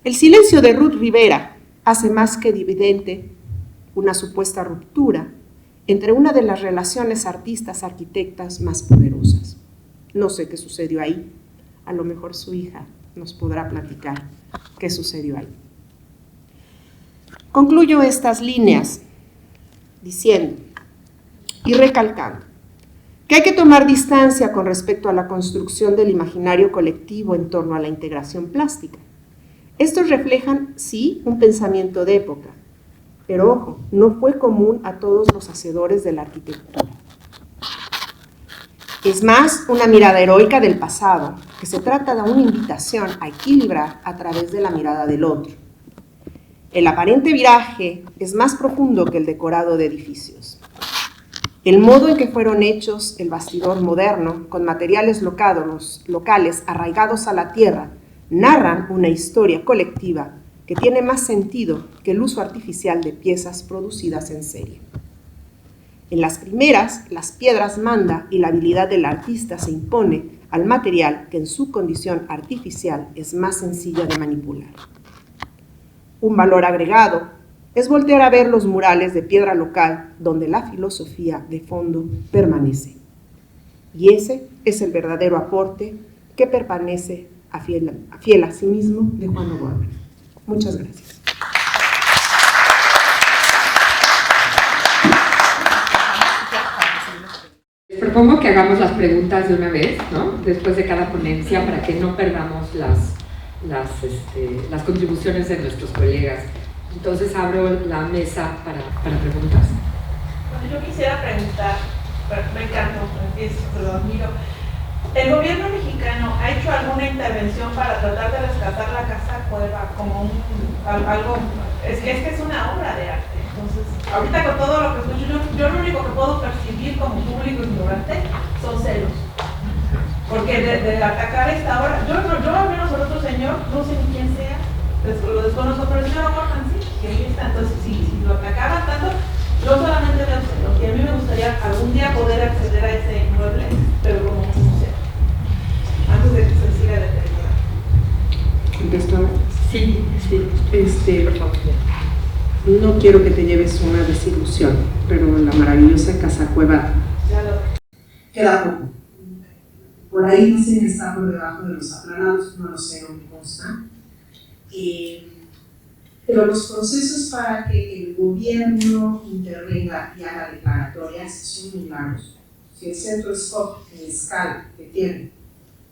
El silencio de Ruth Rivera hace más que evidente una supuesta ruptura entre una de las relaciones artistas-arquitectas más poderosas. No sé qué sucedió ahí, a lo mejor su hija nos podrá platicar qué sucedió ahí. Concluyo estas líneas diciendo y recalcando que hay que tomar distancia con respecto a la construcción del imaginario colectivo en torno a la integración plástica. Estos reflejan, sí, un pensamiento de época, pero ojo, no fue común a todos los hacedores de la arquitectura. Es más una mirada heroica del pasado, que se trata de una invitación a equilibrar a través de la mirada del otro. El aparente viraje es más profundo que el decorado de edificios. El modo en que fueron hechos el bastidor moderno, con materiales locales arraigados a la tierra, narran una historia colectiva que tiene más sentido que el uso artificial de piezas producidas en serie. En las primeras, las piedras manda y la habilidad del artista se impone al material que en su condición artificial es más sencilla de manipular. Un valor agregado es voltear a ver los murales de piedra local donde la filosofía de fondo permanece. Y ese es el verdadero aporte que permanece fiel a sí mismo de Juan O'Gorman. Muchas gracias. Les propongo que hagamos las preguntas de una vez, ¿no? Después de cada ponencia, para que no perdamos las contribuciones de nuestros colegas. Entonces abro la mesa para preguntas. Bueno, yo quisiera preguntar, me encantó, lo admiro. ¿El gobierno mexicano ha hecho alguna intervención para tratar de rescatar la casa cueva como algo? Es que es una obra de arte. Entonces, ahorita con todo lo que escucho, yo lo único que puedo percibir como público ignorante son celos. Porque de atacar esta obra, yo al menos el otro señor, no sé ni quién sea, lo desconozco, pero el señor O'Gorman sí, que ahí está. Entonces, si lo atacaban tanto, yo solamente veo celos. Y a mí me gustaría algún día poder acceder a ese inmueble, pero como un museo, antes de que se siga deteriorando. ¿Contesto? Sí, por favor. No quiero que te lleves una desilusión, pero la maravillosa casa cueva queda poco. Por ahí dicen que está por debajo de los aplanados, no lo sé, no me consta. Pero los procesos para que el gobierno intervenga y haga declaratorias son muy largos. Si el centro Scott en escala que tiene,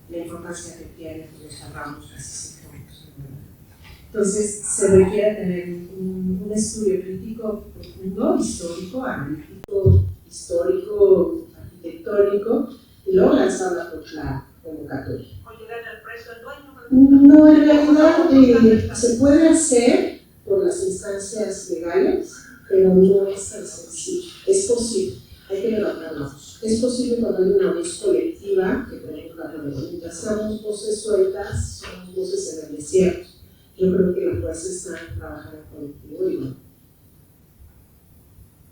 la importancia que tiene, pues nos tardamos casi 5 años. Entonces se requiere tener un estudio crítico profundo, histórico, analítico, histórico, arquitectónico, y luego lanzarla por la convocatoria. ¿O llegar al precio del dueño? No, en realidad se puede hacer por las instancias legales, pero no es tan sencillo. Es posible, hay que levantarnos. Es posible cuando hay una voz colectiva, que por ejemplo, mientras seamos voces sueltas, somos voces en el desierto. Yo creo que la fuerza está en trabajar en colectivo y bueno.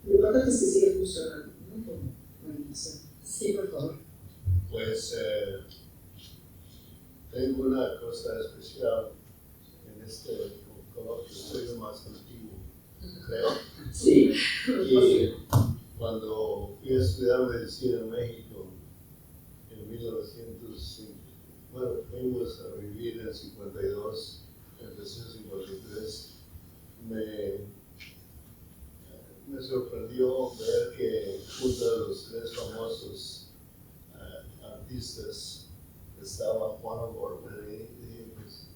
Lo importante es que sigue funcionando, ¿no? Como organización. Sí, por favor. Pues tengo una cosa especial en este coloquio, soy el más antiguo, creo. Sí. Y cuando fui a estudiar medicina en México en 1905, bueno, fuimos a vivir en 52, empecé en 53, me sorprendió ver que junto a los tres famosos artistas estaba Juan O'Gorman y dije, pues,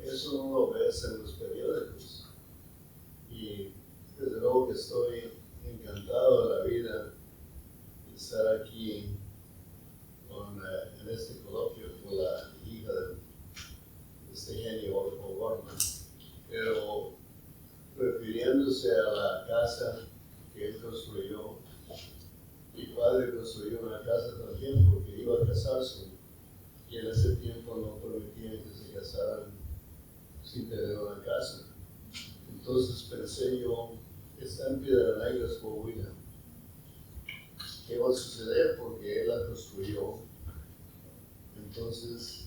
eso no lo ves en los periódicos. Y desde luego que estoy encantado de la vida de estar aquí en este coloquio con la hija de este genio O'Gorman, pero refiriéndose a la casa que él construyó. Mi padre construyó una casa también porque iba a casarse y en ese tiempo no permitían que se casaran sin tener una casa. Entonces pensé yo, está en Piedra Negra su huida. ¿Qué va a suceder? Porque él la construyó. Entonces,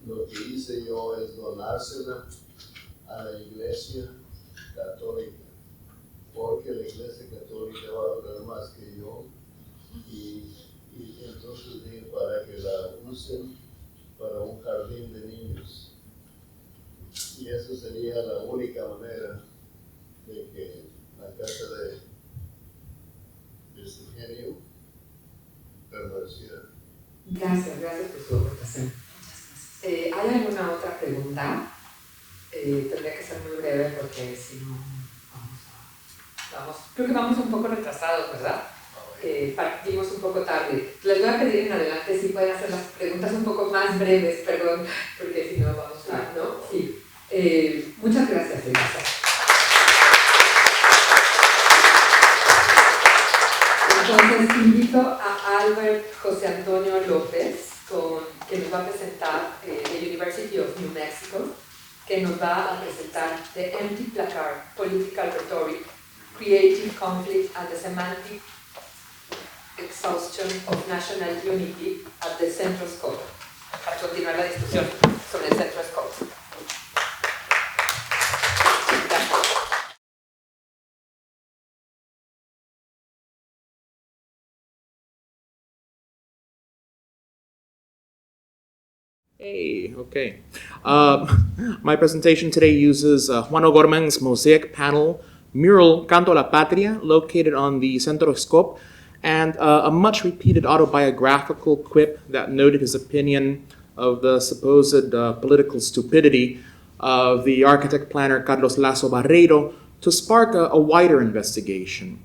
lo que hice yo es donársela a la Iglesia Católica, porque la Iglesia Católica va a durar más que yo, y entonces dije para que la usen para un jardín de niños, y eso sería la única manera de que la casa de este genio permaneciera. Gracias por su aportación. ¿Hay alguna otra pregunta? Tendría que ser muy breve porque si no, creo que vamos un poco retrasados, ¿verdad? Partimos un poco tarde. Les voy a pedir en adelante si pueden hacer las preguntas un poco más breves, perdón, porque si no vamos a... ¿no? Sí. Muchas gracias, Elisa. Entonces invito a Albert José Antonio López, que nos va a presentar the University of New Mexico, que nos va a presentar The Empty Placard, Political Rhetoric, Creative Conflict and the Semantic Exhaustion of National Unity at the Central Scope, para continuar la discusión sobre el Central Scope. Hey, okay. My presentation today uses Juan O'Gorman's mosaic panel mural Canto a la Patria, located on the Centro Scope, and a much repeated autobiographical quip that noted his opinion of the supposed political stupidity of the architect planner Carlos Lasso Barreiro to spark a wider investigation.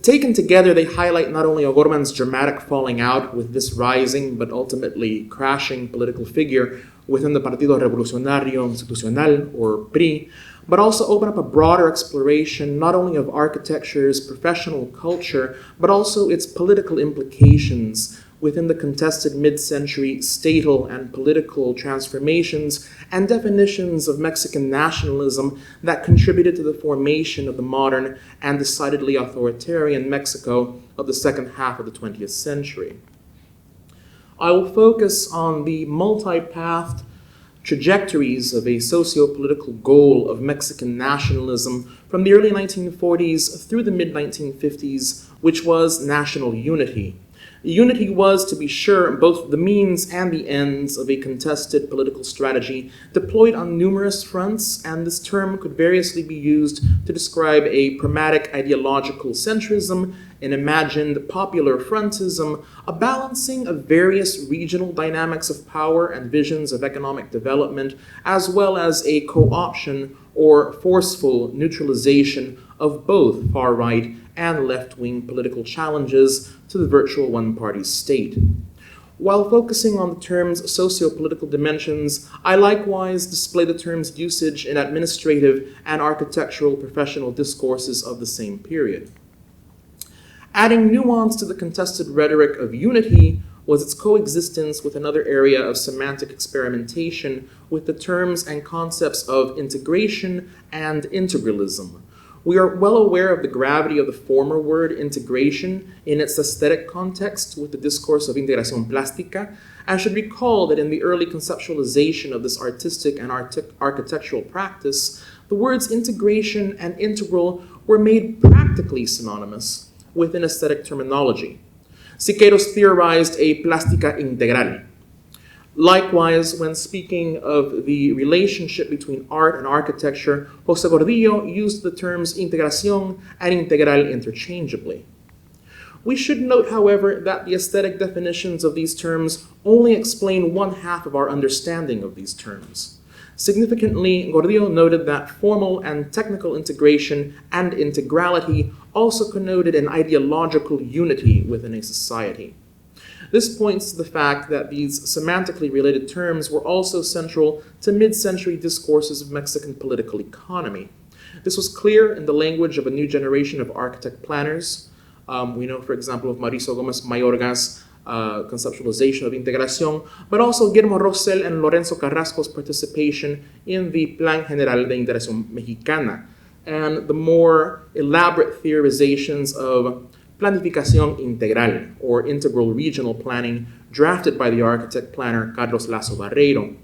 Taken together, they highlight not only O'Gorman's dramatic falling out with this rising but ultimately crashing political figure within the Partido Revolucionario Institucional, or PRI, but also open up a broader exploration not only of architecture's professional culture, but also its political implications within the contested mid-century statal and political transformations and definitions of Mexican nationalism that contributed to the formation of the modern and decidedly authoritarian Mexico of the second half of the 20th century. I will focus on the multi-pathed trajectories of a socio-political goal of Mexican nationalism from the early 1940s through the mid-1950s, which was national unity. Unity was, to be sure, both the means and the ends of a contested political strategy deployed on numerous fronts, and this term could variously be used to describe a pragmatic ideological centrism, an imagined popular frontism, a balancing of various regional dynamics of power and visions of economic development, as well as a co-option or forceful neutralization of both far-right and left-wing political challenges to the virtual one-party state. While focusing on the term's socio-political dimensions, I likewise display the term's usage in administrative and architectural professional discourses of the same period. Adding nuance to the contested rhetoric of unity was its coexistence with another area of semantic experimentation with the terms and concepts of integration and integralism. We are well aware of the gravity of the former word, integration, in its aesthetic context with the discourse of integración plástica, and should recall that in the early conceptualization of this artistic and architectural practice, the words integration and integral were made practically synonymous within aesthetic terminology. Siqueiros theorized a plástica integral. Likewise, when speaking of the relationship between art and architecture, José Gordillo used the terms integración and integral interchangeably. We should note, however, that the aesthetic definitions of these terms only explain one half of our understanding of these terms. Significantly, Gordillo noted that formal and technical integration and integrality also connoted an ideological unity within a society. This points to the fact that these semantically related terms were also central to mid-century discourses of Mexican political economy. This was clear in the language of a new generation of architect planners. We know, for example, of Mauricio Gómez Mayorga's conceptualization of integración, but also Guillermo Rosell and Lorenzo Carrasco's participation in the Plan General de Integración Mexicana, and the more elaborate theorizations of planificación integral, or integral regional planning, drafted by the architect planner Carlos Lazo Barreiro.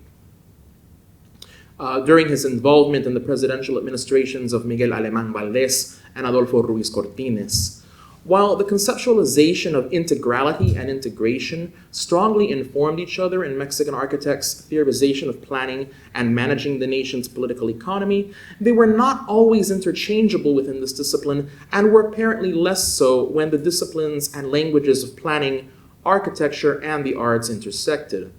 During his involvement in the presidential administrations of Miguel Alemán Valdés and Adolfo Ruiz Cortines. While the conceptualization of integrality and integration strongly informed each other in Mexican architects' theorization of planning and managing the nation's political economy, they were not always interchangeable within this discipline and were apparently less so when the disciplines and languages of planning, architecture, and the arts intersected.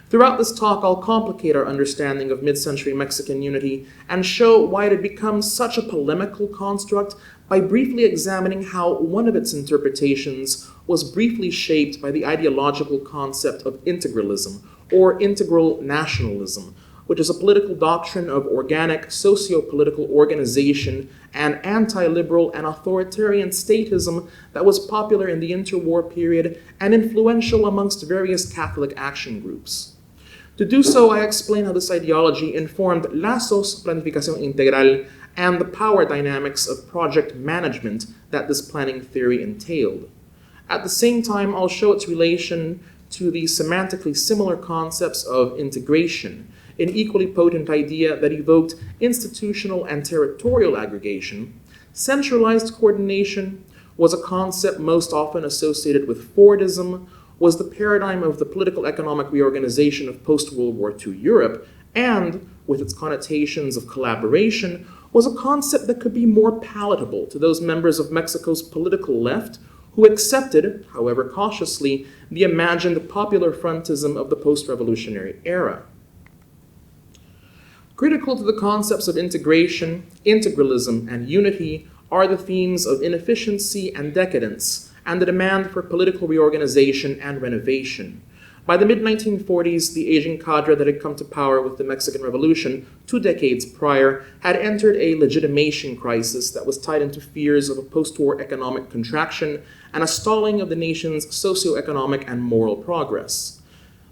Throughout this talk, I'll complicate our understanding of mid-century Mexican unity and show why it had become such a polemical construct by briefly examining how one of its interpretations was briefly shaped by the ideological concept of integralism, or integral nationalism, which is a political doctrine of organic socio-political organization and anti-liberal and authoritarian statism that was popular in the interwar period and influential amongst various Catholic action groups. To do so, I explain how this ideology informed Lazo's planificación integral and the power dynamics of project management that this planning theory entailed. At the same time, I'll show its relation to the semantically similar concepts of integration, an equally potent idea that evoked institutional and territorial aggregation. Centralized coordination was a concept most often associated with Fordism, was the paradigm of the political economic reorganization of post-World War II Europe, and, with its connotations of collaboration, was a concept that could be more palatable to those members of Mexico's political left who accepted, however cautiously, the imagined popular frontism of the post-revolutionary era. Critical to the concepts of integration, integralism, and unity are the themes of inefficiency and decadence, and the demand for political reorganization and renovation. By the mid-1940s, the aging cadre that had come to power with the Mexican Revolution 2 decades prior had entered a legitimation crisis that was tied into fears of a post-war economic contraction and a stalling of the nation's socioeconomic and moral progress.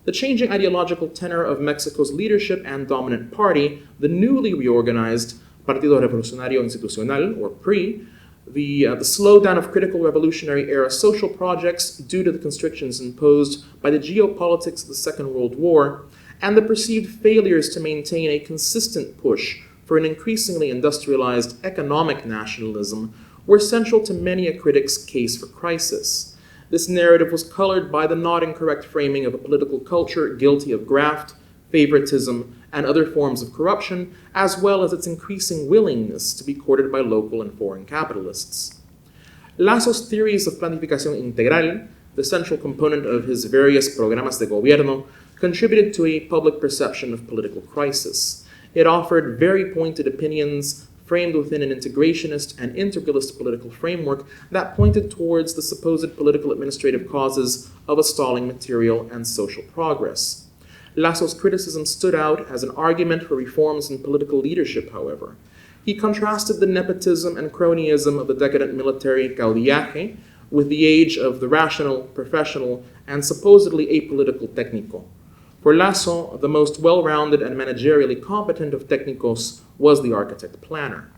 The changing ideological tenor of Mexico's leadership and dominant party, the newly reorganized Partido Revolucionario Institucional, or PRI, the slowdown of critical revolutionary era social projects due to the constrictions imposed by the geopolitics of the Second World War, and the perceived failures to maintain a consistent push for an increasingly industrialized economic nationalism were central to many a critic's case for crisis. This narrative was colored by the not incorrect framing of a political culture guilty of graft, favoritism, and other forms of corruption, as well as its increasing willingness to be courted by local and foreign capitalists. Lazo's theories of planificación integral, the central component of his various programas de gobierno, contributed to a public perception of political crisis. It offered very pointed opinions framed within an integrationist and integralist political framework that pointed towards the supposed political administrative causes of a stalling material and social progress. Lasso's criticism stood out as an argument for reforms in political leadership, however. He contrasted the nepotism and cronyism of the decadent military caudillaje with the age of the rational, professional, and supposedly apolitical técnico. For Lasso, the most well-rounded and managerially competent of técnicos was the architect-planner.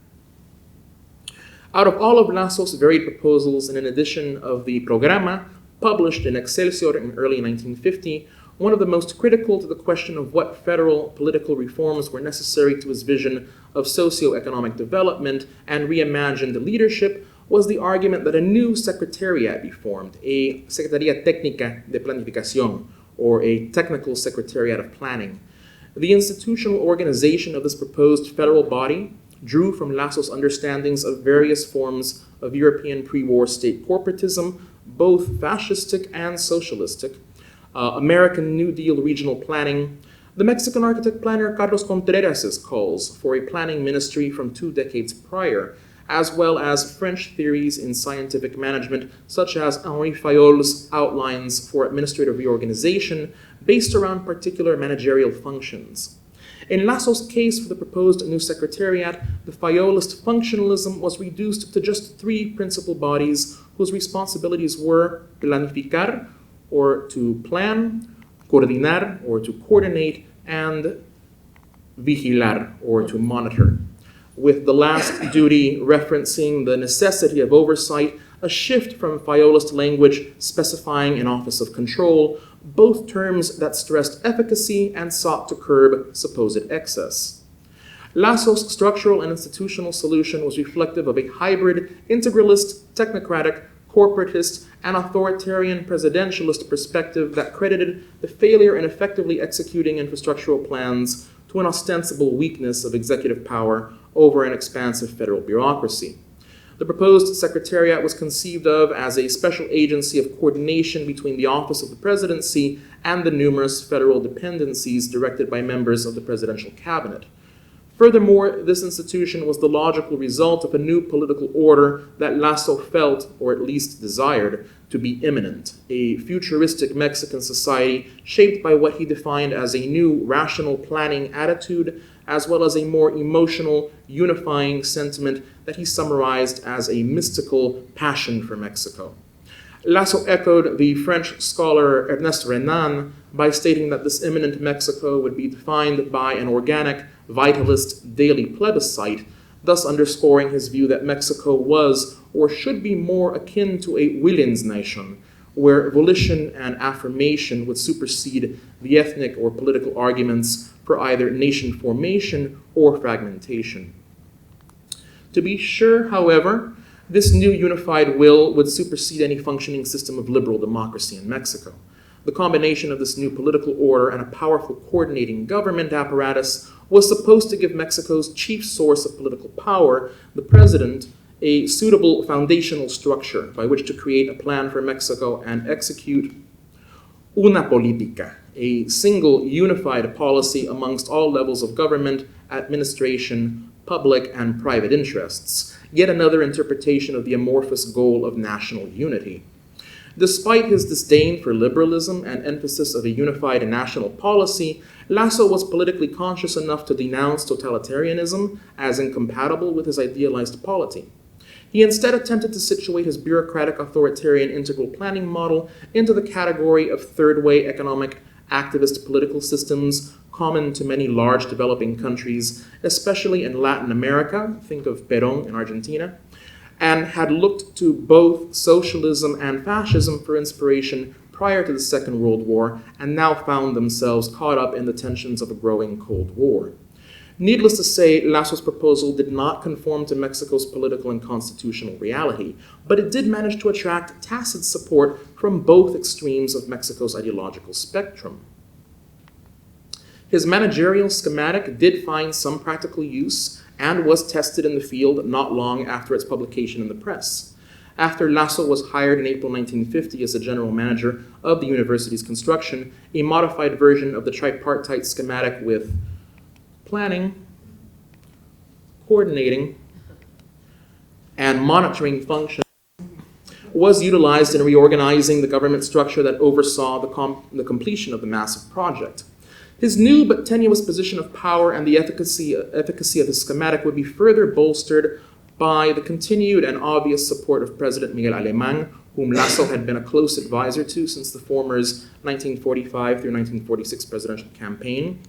Out of all of Lasso's varied proposals in an edition of the Programa, published in Excelsior in early 1950, one of the most critical to the question of what federal political reforms were necessary to his vision of socio-economic development and reimagined leadership was the argument that a new secretariat be formed, a Secretaría Técnica de Planificación, or a technical secretariat of planning. The institutional organization of this proposed federal body drew from Lasso's understandings of various forms of European pre-war state corporatism, both fascistic and socialistic, American New Deal regional planning, the Mexican architect planner Carlos Contreras' calls for a planning ministry from 2 decades prior, as well as French theories in scientific management, such as Henri Fayol's outlines for administrative reorganization based around particular managerial functions. In Lasso's case for the proposed new secretariat, the Fayolist functionalism was reduced to just 3 principal bodies whose responsibilities were planificar, or to plan, coordinar, or to coordinate, and vigilar, or to monitor, with the last duty referencing the necessity of oversight, a shift from Fayolist language specifying an office of control, both terms that stressed efficacy and sought to curb supposed excess. Lasso's structural and institutional solution was reflective of a hybrid, integralist, technocratic, corporatist, and authoritarian presidentialist perspective that credited the failure in effectively executing infrastructural plans to an ostensible weakness of executive power over an expansive federal bureaucracy. The proposed secretariat was conceived of as a special agency of coordination between the office of the presidency and the numerous federal dependencies directed by members of the presidential cabinet. Furthermore, this institution was the logical result of a new political order that Lasso felt, or at least desired, to be imminent, a futuristic Mexican society shaped by what he defined as a new rational planning attitude, as well as a more emotional, unifying sentiment that he summarized as a mystical passion for Mexico. Lasso echoed the French scholar Ernest Renan by stating that this imminent Mexico would be defined by an organic, vitalist daily plebiscite, thus underscoring his view that Mexico was or should be more akin to a Willensnation, where volition and affirmation would supersede the ethnic or political arguments for either nation formation or fragmentation. To be sure, however, this new unified will would supersede any functioning system of liberal democracy in Mexico. The combination of this new political order and a powerful coordinating government apparatus was supposed to give Mexico's chief source of political power, the president, a suitable foundational structure by which to create a plan for Mexico and execute una política, a single unified policy amongst all levels of government, administration, public and private interests, yet another interpretation of the amorphous goal of national unity. Despite his disdain for liberalism and emphasis of a unified national policy, Lasso was politically conscious enough to denounce totalitarianism as incompatible with his idealized polity. He instead attempted to situate his bureaucratic authoritarian integral planning model into the category of third-way economic activist political systems common to many large developing countries, especially in Latin America, think of Perón in Argentina, and had looked to both socialism and fascism for inspiration prior to the Second World War, and now found themselves caught up in the tensions of a growing Cold War. Needless to say, Lasso's proposal did not conform to Mexico's political and constitutional reality, but it did manage to attract tacit support from both extremes of Mexico's ideological spectrum. His managerial schematic did find some practical use and was tested in the field not long after its publication in the press. After Lasso was hired in April 1950 as the general manager of the university's construction, a modified version of the tripartite schematic with planning, coordinating, and monitoring function was utilized in reorganizing the government structure that oversaw the completion of the massive project. His new but tenuous position of power and the efficacy of his schematic would be further bolstered by the continued and obvious support of President Miguel Alemán, whom Lasso had been a close advisor to since the former's 1945 through 1946 presidential campaign.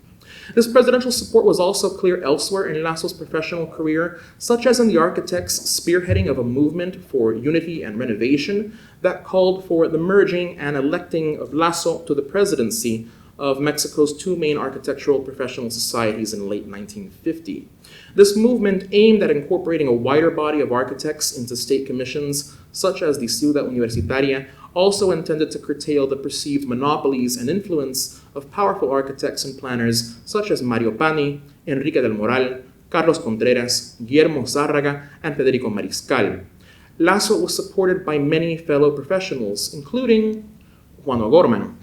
This presidential support was also clear elsewhere in Lasso's professional career, such as in the architect's spearheading of a movement for unity and renovation that called for the merging and electing of Lasso to the presidency of Mexico's two main architectural professional societies in late 1950. This movement aimed at incorporating a wider body of architects into state commissions, such as the Ciudad Universitaria, also intended to curtail the perceived monopolies and influence of powerful architects and planners such as Mario Pani, Enrique del Moral, Carlos Contreras, Guillermo Zárraga, and Federico Mariscal. Lasso was supported by many fellow professionals, including Juan O'Gorman,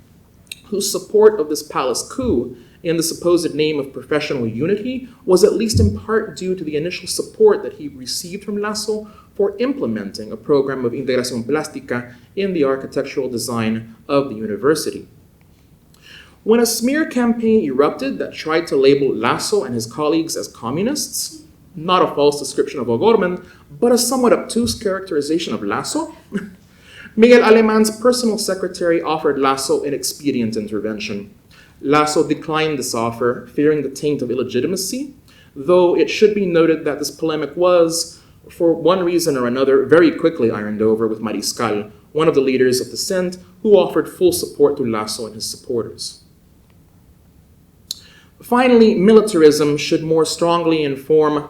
whose support of this palace coup in the supposed name of professional unity was at least in part due to the initial support that he received from Lasso for implementing a program of integración plástica in the architectural design of the university. When a smear campaign erupted that tried to label Lasso and his colleagues as communists, not a false description of O'Gorman, but a somewhat obtuse characterization of Lasso, Miguel Alemán's personal secretary offered Lasso an expedient intervention. Lasso declined this offer, fearing the taint of illegitimacy, though it should be noted that this polemic was, for one reason or another, very quickly ironed over with Mariscal, one of the leaders of dissent, who offered full support to Lasso and his supporters. Finally, militarism should more strongly inform,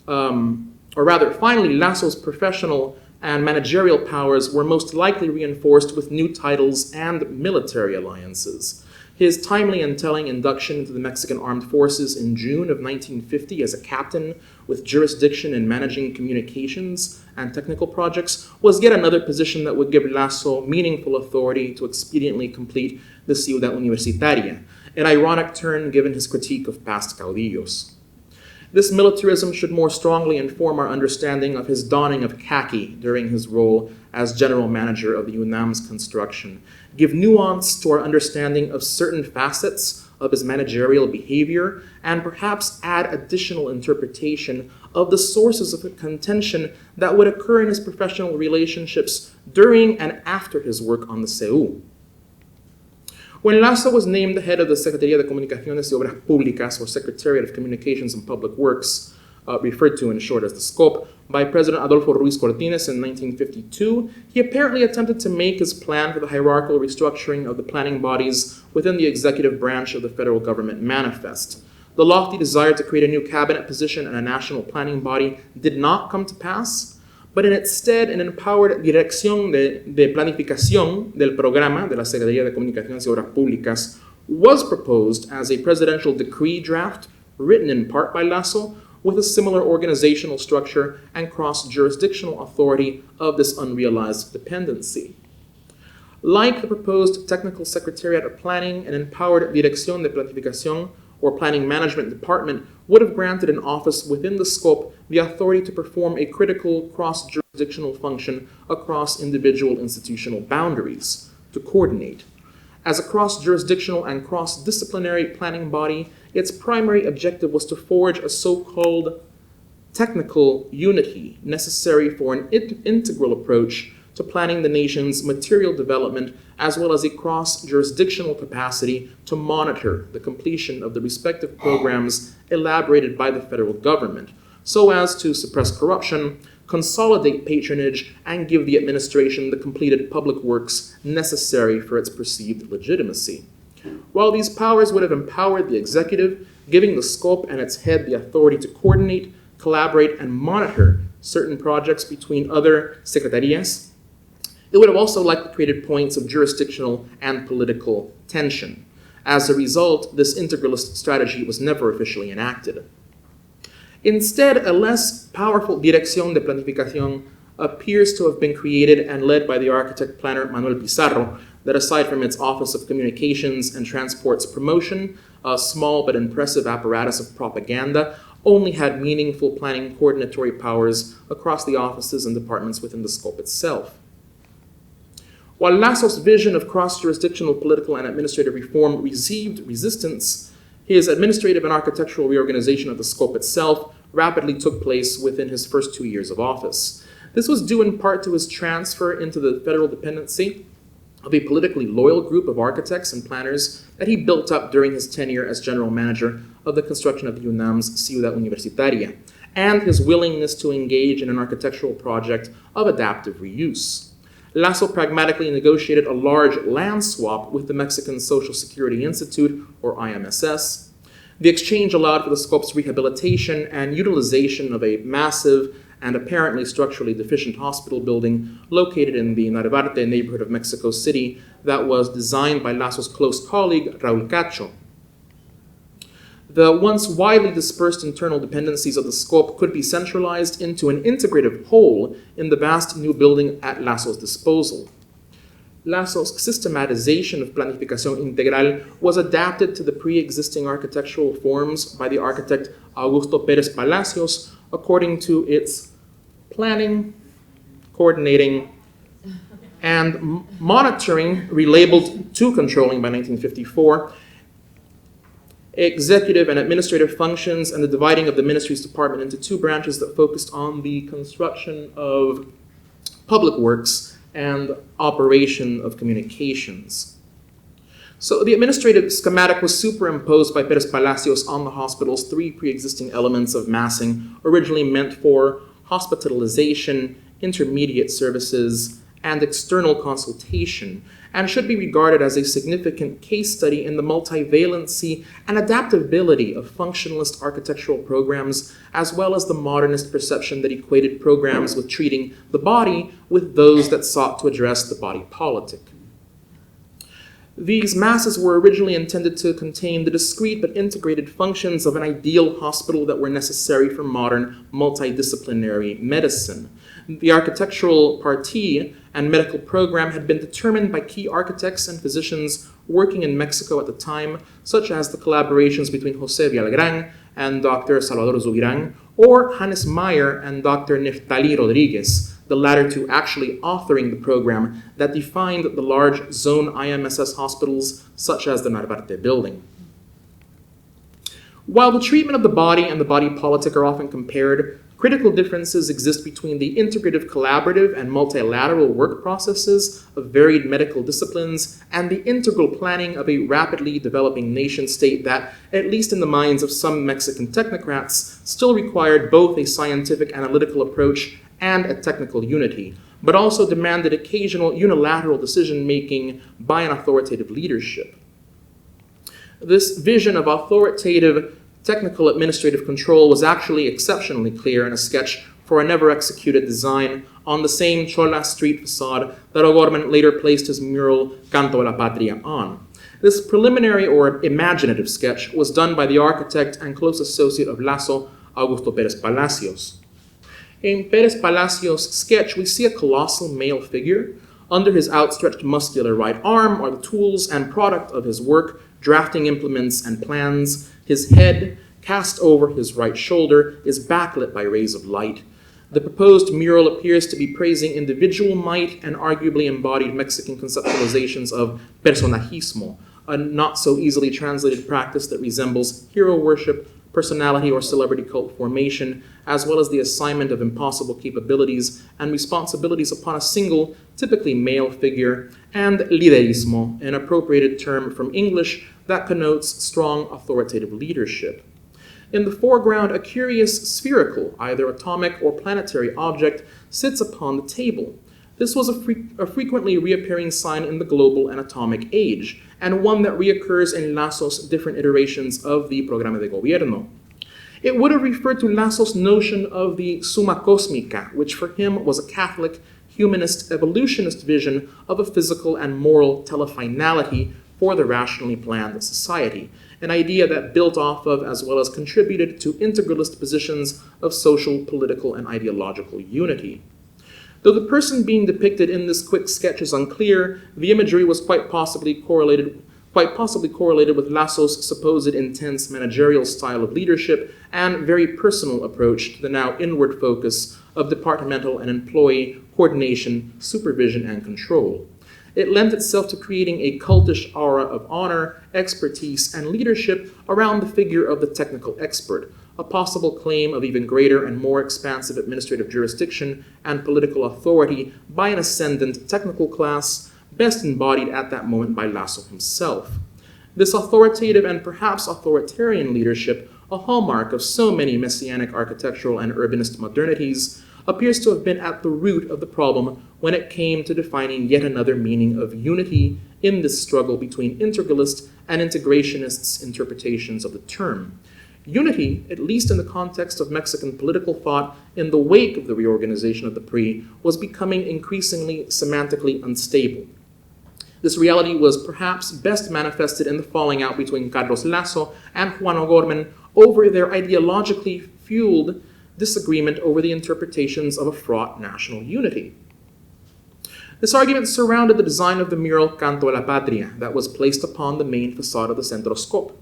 finally, Lasso's professional and managerial powers were most likely reinforced with new titles and military alliances. His timely and telling induction into the Mexican Armed Forces in June of 1950 as a captain with jurisdiction in managing communications and technical projects was yet another position that would give Lasso meaningful authority to expediently complete the Ciudad Universitaria, an ironic turn given his critique of past caudillos. This militarism should more strongly inform our understanding of his donning of khaki during his role as general manager of the UNAM's construction, give nuance to our understanding of certain facets of his managerial behavior, and perhaps add additional interpretation of the sources of contention that would occur in his professional relationships during and after his work on the CEU. When Lasso was named the head of the Secretaría de Comunicaciones y Obras Públicas, or Secretariat of Communications and Public Works, referred to in short as the SCOP, by President Adolfo Ruiz Cortines in 1952, he apparently attempted to make his plan for the hierarchical restructuring of the planning bodies within the executive branch of the federal government manifest. The lofty desire to create a new cabinet position and a national planning body did not come to pass, but instead an empowered Dirección de Planificación del Programa de la Secretaría de Comunicaciones y Obras Públicas was proposed as a presidential decree draft written in part by Lasso with a similar organizational structure and cross-jurisdictional authority of this unrealized dependency. Like the proposed Technical Secretariat of Planning, an empowered Dirección de Planificación or Planning Management Department would have granted an office within the scope the authority to perform a critical cross-jurisdictional function across individual institutional boundaries, to coordinate. As a cross-jurisdictional and cross-disciplinary planning body, its primary objective was to forge a so-called technical unity necessary for an integral approach to planning the nation's material development, as well as a cross-jurisdictional capacity to monitor the completion of the respective programs elaborated by the federal government, so as to suppress corruption, consolidate patronage, and give the administration the completed public works necessary for its perceived legitimacy. While these powers would have empowered the executive, giving the scope and its head the authority to coordinate, collaborate, and monitor certain projects between other secretarías, it would have also likely created points of jurisdictional and political tension. As a result, this integralist strategy was never officially enacted. Instead, a less powerful Dirección de Planificación appears to have been created and led by the architect-planner Manuel Pizarro, that aside from its Office of Communications and Transport's promotion, a small but impressive apparatus of propaganda, only had meaningful planning coordinatory powers across the offices and departments within the scope itself. While Lasso's vision of cross-jurisdictional political and administrative reform received resistance, his administrative and architectural reorganization of the scope itself rapidly took place within his first 2 years of office. This was due in part to his transfer into the federal dependency of a politically loyal group of architects and planners that he built up during his tenure as general manager of the construction of the UNAM's Ciudad Universitaria, and his willingness to engage in an architectural project of adaptive reuse. Lasso pragmatically negotiated a large land swap with the Mexican Social Security Institute, or IMSS. The exchange allowed for the scope's rehabilitation and utilization of a massive and apparently structurally deficient hospital building located in the Narvarte neighborhood of Mexico City that was designed by Lasso's close colleague, Raúl Cacho. The once widely dispersed internal dependencies of the scope could be centralized into an integrative whole in the vast new building at Lasso's disposal. Lasso's systematization of planificación integral was adapted to the pre-existing architectural forms by the architect Augusto Pérez Palacios according to its planning, coordinating, and monitoring, relabeled to controlling by 1954, executive and administrative functions, and the dividing of the ministry's department into two branches that focused on the construction of public works and operation of communications. So the administrative schematic was superimposed by Pérez Palacios on the hospital's three pre-existing elements of massing, originally meant for hospitalization, intermediate services, and external consultation, and should be regarded as a significant case study in the multivalency and adaptability of functionalist architectural programs, as well as the modernist perception that equated programs with treating the body with those that sought to address the body politic. These masses were originally intended to contain the discrete but integrated functions of an ideal hospital that were necessary for modern multidisciplinary medicine. The architectural partie and medical program had been determined by key architects and physicians working in Mexico at the time, such as the collaborations between José Villagrán and Dr. Salvador Zubirán, or Hannes Meyer and Dr. Neftali Rodriguez, the latter two actually authoring the program that defined the large zone IMSS hospitals, such as the Narvarte building. While the treatment of the body and the body politic are often compared, critical differences exist between the integrative, collaborative, and multilateral work processes of varied medical disciplines and the integral planning of a rapidly developing nation-state that, at least in the minds of some Mexican technocrats, still required both a scientific analytical approach and a technical unity, but also demanded occasional unilateral decision-making by an authoritative leadership. This vision of authoritative technical administrative control was actually exceptionally clear in a sketch for a never-executed design on the same Chola Street facade that O'Gorman later placed his mural Canto a la Patria on. This preliminary or imaginative sketch was done by the architect and close associate of Lasso, Augusto Pérez Palacios. In Pérez Palacios' sketch, we see a colossal male figure. Under his outstretched muscular right arm are the tools and product of his work, drafting implements and plans. His head, cast over his right shoulder, is backlit by rays of light. The proposed mural appears to be praising individual might and arguably embodied Mexican conceptualizations of personajismo, a not so easily translated practice that resembles hero worship, personality or celebrity cult formation, as well as the assignment of impossible capabilities and responsibilities upon a single, typically male figure, and liderismo, an appropriated term from English that connotes strong authoritative leadership. In the foreground, a curious spherical, either atomic or planetary object sits upon the table. This was a frequently reappearing sign in the global and atomic age, and one that reoccurs in Lasso's different iterations of the Programa de Gobierno. It would have referred to Lasso's notion of the summa cosmica, which for him was a Catholic, humanist, evolutionist vision of a physical and moral telefinality for the rationally planned society, an idea that built off of as well as contributed to integralist positions of social, political, and ideological unity. Though the person being depicted in this quick sketch is unclear, the imagery was quite possibly correlated quite possibly correlated with Lasso's supposed intense managerial style of leadership and very personal approach to the now inward focus of departmental and employee coordination, supervision, and control. It lent itself to creating a cultish aura of honor, expertise, and leadership around the figure of the technical expert, a possible claim of even greater and more expansive administrative jurisdiction and political authority by an ascendant technical class, best embodied at that moment by Lasso himself. This authoritative and perhaps authoritarian leadership, a hallmark of so many messianic architectural and urbanist modernities, appears to have been at the root of the problem when it came to defining yet another meaning of unity in this struggle between integralist and integrationists' interpretations of the term. Unity, at least in the context of Mexican political thought in the wake of the reorganization of the PRI, was becoming increasingly semantically unstable. This reality was perhaps best manifested in the falling out between Carlos Lasso and Juan O'Gorman over their ideologically fueled disagreement over the interpretations of a fraught national unity. This argument surrounded the design of the mural Canto a la Patria that was placed upon the main facade of the Centro Scope.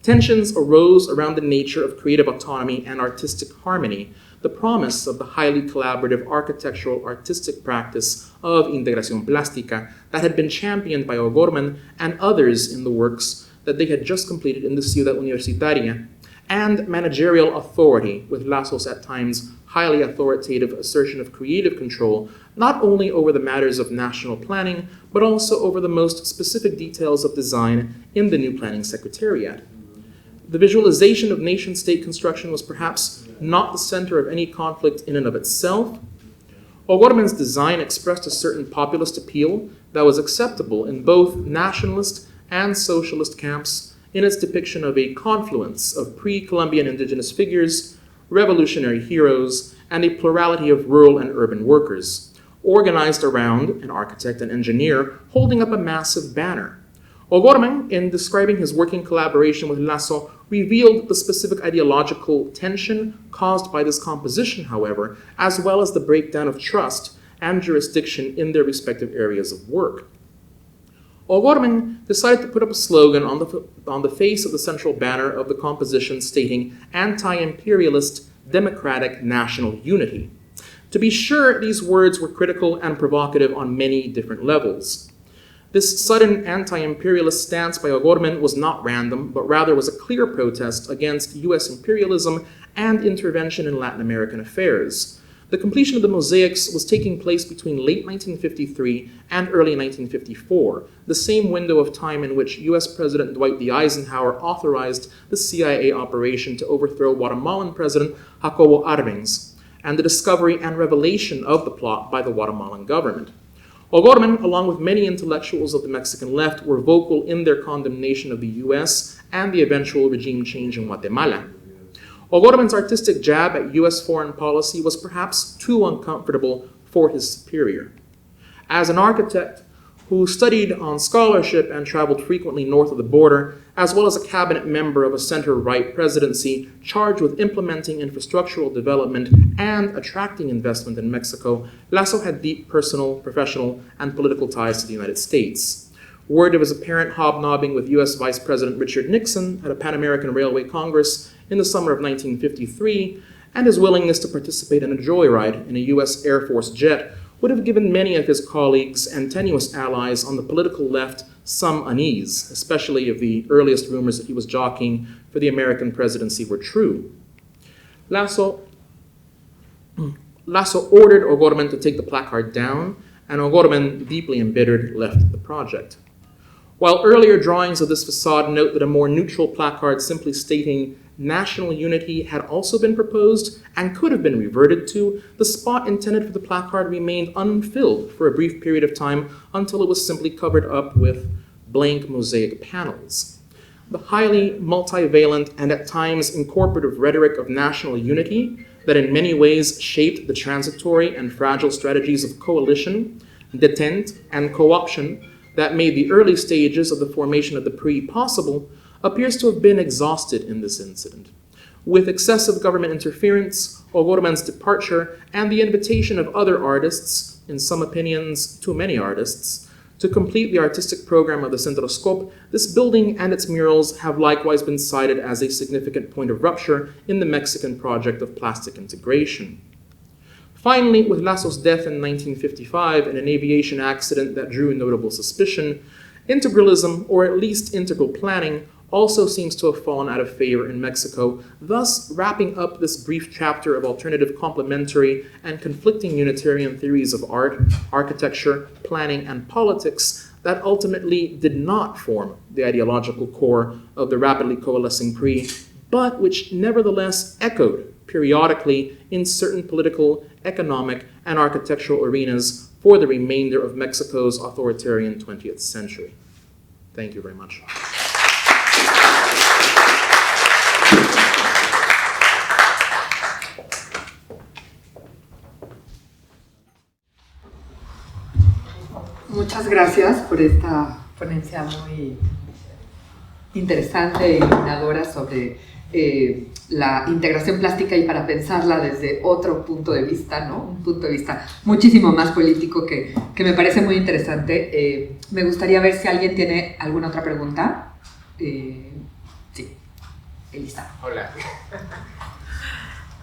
Tensions arose around the nature of creative autonomy and artistic harmony, the promise of the highly collaborative architectural artistic practice of integración plástica that had been championed by O'Gorman and others in the works that they had just completed in the Ciudad Universitaria, and managerial authority, with Lasso's at times highly authoritative assertion of creative control, not only over the matters of national planning, but also over the most specific details of design in the new planning secretariat. The visualization of nation-state construction was perhaps not the center of any conflict in and of itself. O'Gorman's design expressed a certain populist appeal that was acceptable in both nationalist and socialist camps in its depiction of a confluence of pre-Columbian indigenous figures, revolutionary heroes, and a plurality of rural and urban workers, organized around an architect and engineer holding up a massive banner. O'Gorman, in describing his working collaboration with Lasso, revealed the specific ideological tension caused by this composition, however, as well as the breakdown of trust and jurisdiction in their respective areas of work. O'Gorman decided to put up a slogan on the face of the central banner of the composition stating anti-imperialist democratic national unity. To be sure, these words were critical and provocative on many different levels. This sudden anti-imperialist stance by O'Gorman was not random, but rather was a clear protest against U.S. imperialism and intervention in Latin American affairs. The completion of the mosaics was taking place between late 1953 and early 1954, the same window of time in which U.S. President Dwight D. Eisenhower authorized the CIA operation to overthrow Guatemalan President Jacobo Arbenz, and the discovery and revelation of the plot by the Guatemalan government. O'Gorman, along with many intellectuals of the Mexican left, were vocal in their condemnation of the U.S. and the eventual regime change in Guatemala. O'Gorman's artistic jab at U.S. foreign policy was perhaps too uncomfortable for his superior. As an architect who studied on scholarship and traveled frequently north of the border, as well as a cabinet member of a center-right presidency charged with implementing infrastructural development and attracting investment in Mexico, Lasso had deep personal, professional, and political ties to the United States. Word of his apparent hobnobbing with U.S. Vice President Richard Nixon at a Pan American Railway Congress in the summer of 1953, and his willingness to participate in a joyride in a U.S. Air Force jet would have given many of his colleagues and tenuous allies on the political left some unease, especially if the earliest rumors that he was jockeying for the American presidency were true. Lasso ordered O'Gorman to take the placard down, and O'Gorman, deeply embittered, left the project. While earlier drawings of this facade note that a more neutral placard simply stating national unity had also been proposed and could have been reverted to, the spot intended for the placard remained unfilled for a brief period of time until it was simply covered up with blank mosaic panels. The highly multivalent and at times incorporative rhetoric of national unity that in many ways shaped the transitory and fragile strategies of coalition, detente, and co-option that made the early stages of the formation of the PRI possible appears to have been exhausted in this incident. With excessive government interference, O'Gorman's departure, and the invitation of other artists, in some opinions too many artists, To complete the artistic program of the Centroscope, this building and its murals have likewise been cited as a significant point of rupture in the Mexican project of plastic integration. Finally, with Lazo's death in 1955 in an aviation accident that drew notable suspicion, integralism, or at least integral planning, also seems to have fallen out of favor in Mexico, thus wrapping up this brief chapter of alternative complementary and conflicting Unitarian theories of art, architecture, planning, and politics that ultimately did not form the ideological core of the rapidly coalescing PRI, but which nevertheless echoed periodically in certain political, economic, and architectural arenas for the remainder of Mexico's authoritarian 20th century. Thank you very much. Muchas gracias por esta ponencia muy interesante e iluminadora sobre la integración plástica y para pensarla desde otro punto de vista, ¿no? Un punto de vista muchísimo más político que me parece muy interesante. Me gustaría ver si alguien tiene alguna otra pregunta. Sí, Elisa. Hola.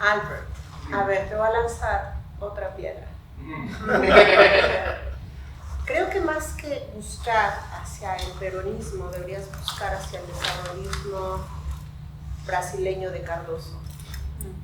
Albert, a ver, te voy a lanzar otra piedra. Creo que más que buscar hacia el peronismo, deberías buscar hacia el desarrollismo brasileño de Cardoso.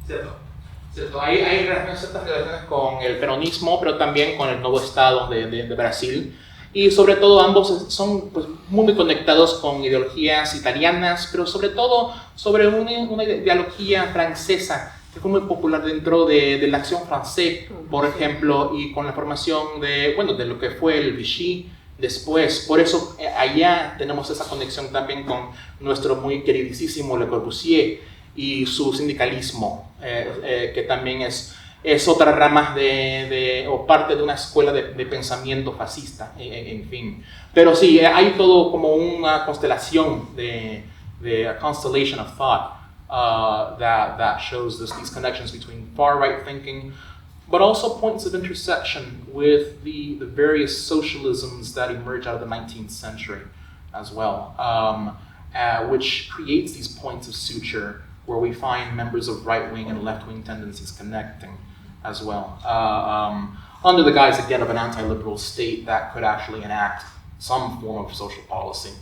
Cierto. Hay ciertas relaciones con el peronismo, pero también con el nuevo Estado de Brasil. Y sobre todo ambos son pues, muy conectados con ideologías italianas, pero sobre todo sobre una ideología francesa que fue muy popular dentro de la acción francesa, por ejemplo, y con la formación de lo que fue el Vichy después. Por eso allá tenemos esa conexión también con nuestro muy queridísimo Le Corbusier y su sindicalismo, que también es otra rama o parte de una escuela de pensamiento fascista, en fin. Pero sí, hay todo como una constelación a constellation of thought that shows these connections between far-right thinking, but also points of intersection with the various socialisms that emerge out of the 19th century as well, which creates these points of suture where we find members of right-wing and left-wing tendencies connecting as well, under the guise, again, of an anti-liberal state that could actually enact some form of social policy,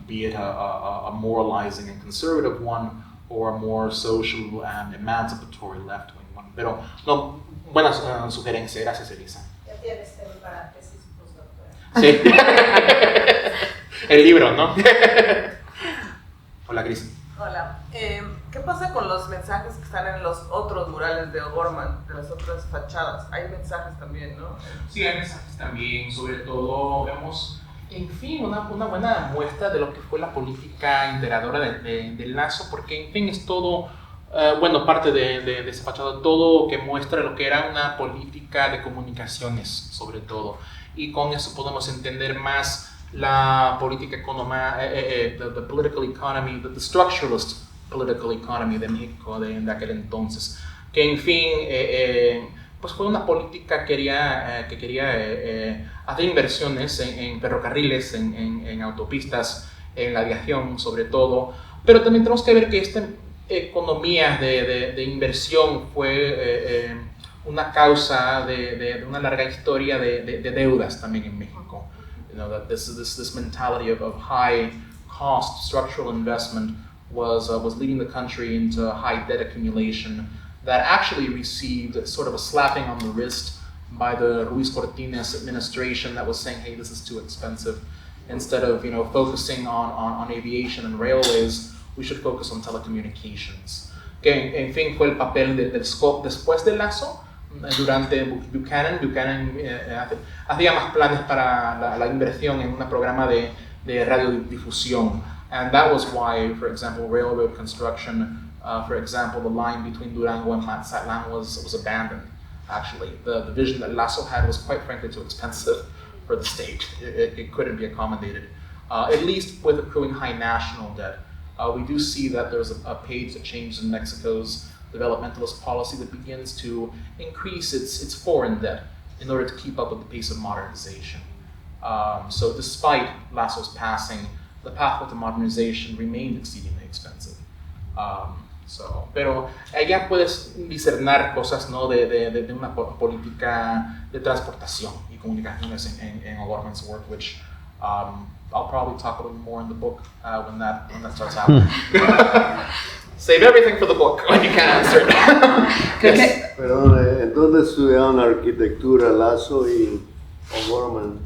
be it a moralizing and conservative one, or a more social and emancipatory left-wing one. Pero, no, buena sugerencia. Gracias, Elisa. Ya tienes tema para tesis postdoctoral. Sí. El libro, ¿no? Hola, Cris. Hola. ¿Qué pasa con los mensajes que están en los otros murales de O'Gorman, de las otras fachadas? Hay mensajes también, ¿no? Sí, hay mensajes también. Sobre todo vemos, en fin, una buena muestra de lo que fue la política integradora de Lazo, porque, en fin, es todo, parte de esa fachada, todo que muestra lo que era una política de comunicaciones, sobre todo. Y con eso podemos entender más la política económica, the political economy, the structuralist political economy de México de aquel entonces, que en fin pues fue una política que quería hacer inversiones en ferrocarriles, en autopistas, en la aviación sobre todo, pero también tenemos que ver que esta economía de inversión fue una causa de una larga historia de deudas también en México. You know, that this mentality of high cost structural investment was leading the country into high debt accumulation that actually received sort of a slapping on the wrist by the Ruiz Cortines administration that was saying, hey, this is too expensive. Instead of focusing on aviation and railways, we should focus on telecommunications. Que en fin fue el papel del SCOP después de Lazo. Durante Buchanan hacía más planes para la inversión en un programa de radiodifusión. And that was why, for example, railroad construction, for example, the line between Durango and Mazatlan was abandoned, actually. The vision that Lazo had was quite frankly too expensive for the state. It couldn't be accommodated, at least with accruing high national debt. We do see that there's a page that changes in Mexico's developmentalist policy that begins to increase its foreign debt in order to keep up with the pace of modernization. So despite Lasso's passing, the pathway to modernization remained exceedingly expensive. Pero ya puedes discernar cosas, ¿no? de una política de transportación y comunicaciones en O'Gorman's work, which I'll probably talk a little more in the book when that starts happening. Save everything for the book when you can answer it. Yes. Perdón, entonces estudiaron arquitectura Lasso y O'Gorman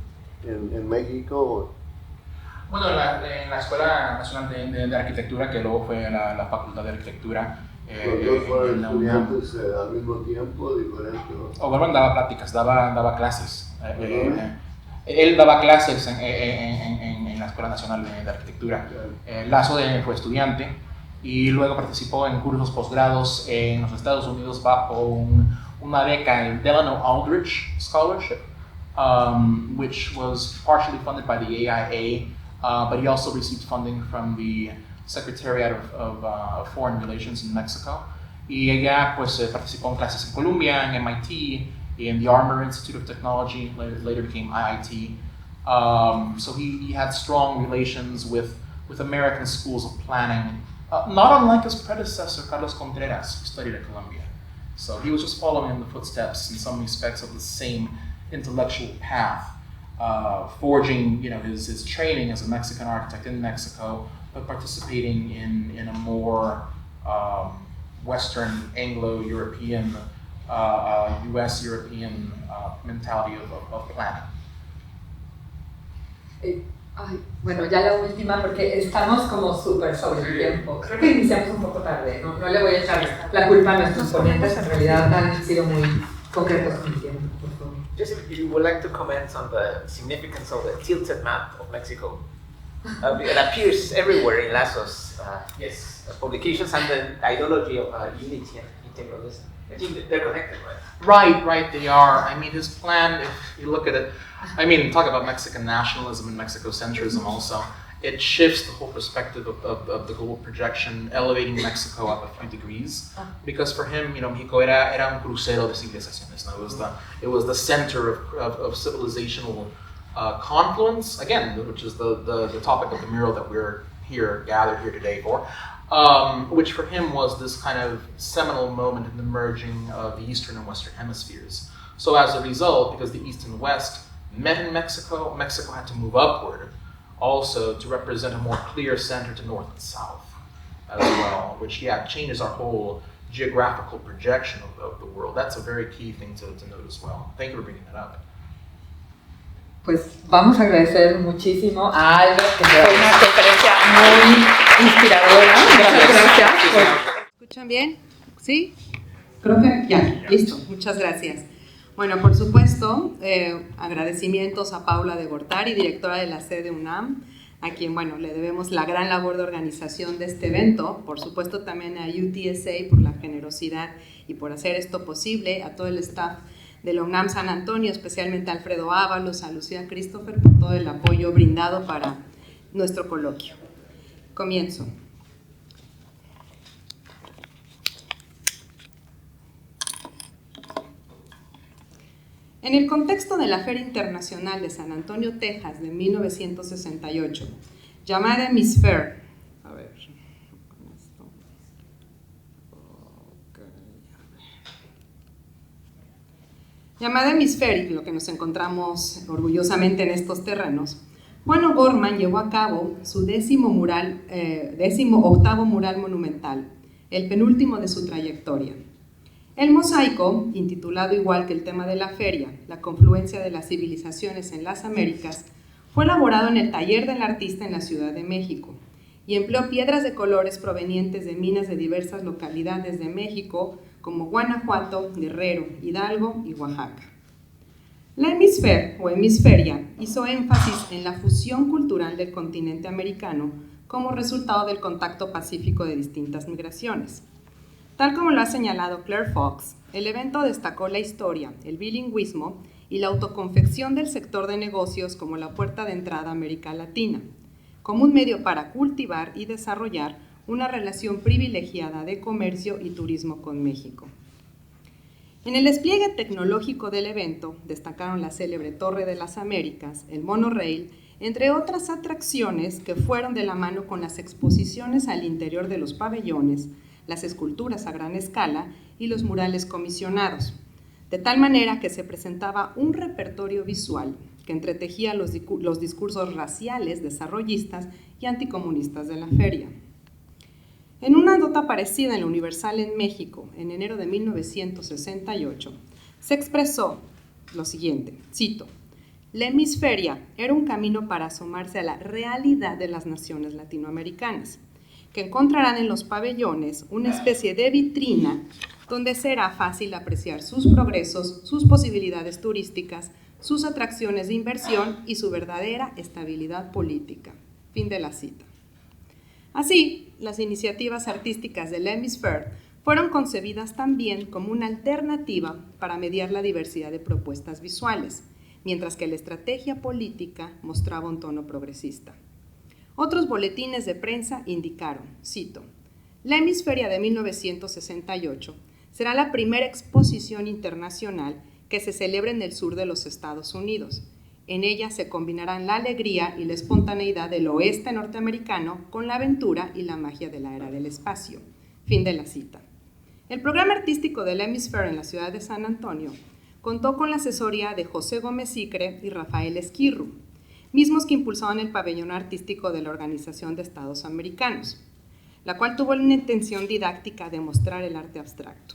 en México. Bueno, en la Escuela Nacional de Arquitectura, que luego fue la Facultad de Arquitectura. Los dos fueron estudiantes al mismo tiempo, diferentes. O'Gorman daba pláticas, daba clases. Él daba clases en la Escuela Nacional de Arquitectura. Lasso fue estudiante y luego participó en cursos posgrados en los Estados Unidos bajo una beca, el Delano Aldrich Scholarship, which was partially funded by the AIA. But he also received funding from the Secretariat of Foreign Relations in Mexico. Y ella pues participó en clases en Columbia, en MIT, in the Armour Institute of Technology, later became IIT. So he had strong relations with American schools of planning, not unlike his predecessor, Carlos Contreras, who studied at Columbia. So he was just following in the footsteps in some respects of the same intellectual path. Forging, his training as a Mexican architect in Mexico, but participating in a more Western Anglo-European, US-European mentality of planning. Bueno, ya la última, porque estamos como súper sobre el tiempo. Creo que iniciamos un poco tarde, no le voy a echar la culpa a nuestros ponentes, en realidad han sido muy concretos con el tiempo, por favor. Just if you would like to comment on the significance of the tilted map of Mexico. It appears everywhere in Lasso's publications, and the ideology of unity and integralism. I think they're connected, right? Right, they are. I mean, his plan, if you look at it, talk about Mexican nationalism and Mexicocentrism also. It shifts the whole perspective of the global projection, elevating Mexico up a few degrees. Because for him, Mexico era un crucero de civilizaciones. No? It was the center of civilizational confluence, again, which is the topic of the mural that we're gathered here today for, which for him was this kind of seminal moment in the merging of the Eastern and Western hemispheres. So as a result, because the East and West met in Mexico, Mexico had to move upward also to represent a more clear center to north and south as well, which changes our whole geographical projection of the world. That's a very key thing to note as well. Thank you for bringing that up. Pues vamos a agradecer muchísimo a Albert, que fue una conferencia muy inspiradora. Muchas gracias. ¿Escuchan bien? ¿Sí? Creo que ya, listo. Muchas gracias. Bueno, por supuesto, agradecimientos a Paula de Gortari, directora de la sede UNAM, a quien, le debemos la gran labor de organización de este evento. Por supuesto, también a UTSA por la generosidad y por hacer esto posible, a todo el staff de la UNAM San Antonio, especialmente a Alfredo Ábalos, a Lucía Christopher, por todo el apoyo brindado para nuestro coloquio. Comienzo. En el contexto de la Feria Internacional de San Antonio, Texas, de 1968, llamada Hemisfair, llamada Hemisfair, lo que nos encontramos orgullosamente en estos terrenos, Juan O'Gorman llevó a cabo su 18º mural monumental, el penúltimo de su trayectoria. El mosaico, intitulado igual que el tema de la feria, la confluencia de las civilizaciones en las Américas, fue elaborado en el taller del artista en la Ciudad de México y empleó piedras de colores provenientes de minas de diversas localidades de México, como Guanajuato, Guerrero, Hidalgo y Oaxaca. La Hemisfair o Hemisferia hizo énfasis en la fusión cultural del continente americano como resultado del contacto pacífico de distintas migraciones. Tal como lo ha señalado Claire Fox, el evento destacó la historia, el bilingüismo y la autoconfección del sector de negocios como la puerta de entrada a América Latina, como un medio para cultivar y desarrollar una relación privilegiada de comercio y turismo con México. En el despliegue tecnológico del evento destacaron la célebre Torre de las Américas, el monorail, entre otras atracciones que fueron de la mano con las exposiciones al interior de los pabellones, las esculturas a gran escala y los murales comisionados, de tal manera que se presentaba un repertorio visual que entretejía los discursos raciales, desarrollistas y anticomunistas de la feria. En una nota parecida en la Universal en México, en enero de 1968, se expresó lo siguiente, cito: "La hemisferia era un camino para asomarse a la realidad de las naciones latinoamericanas, que encontrarán en los pabellones una especie de vitrina donde será fácil apreciar sus progresos, sus posibilidades turísticas, sus atracciones de inversión y su verdadera estabilidad política". Fin de la cita. Así, las iniciativas artísticas del Hemisphere fueron concebidas también como una alternativa para mediar la diversidad de propuestas visuales, mientras que la estrategia política mostraba un tono progresista. Otros boletines de prensa indicaron, cito: "La Hemisferia de 1968 será la primera exposición internacional que se celebra en el sur de los Estados Unidos. En ella se combinarán la alegría y la espontaneidad del oeste norteamericano con la aventura y la magia de la era del espacio". Fin de la cita. El programa artístico del Hemisphere en la ciudad de San Antonio contó con la asesoría de José Gómez Sicre y Rafael Esquirru, mismos que impulsaban el pabellón artístico de la Organización de Estados Americanos, la cual tuvo una intención didáctica de mostrar el arte abstracto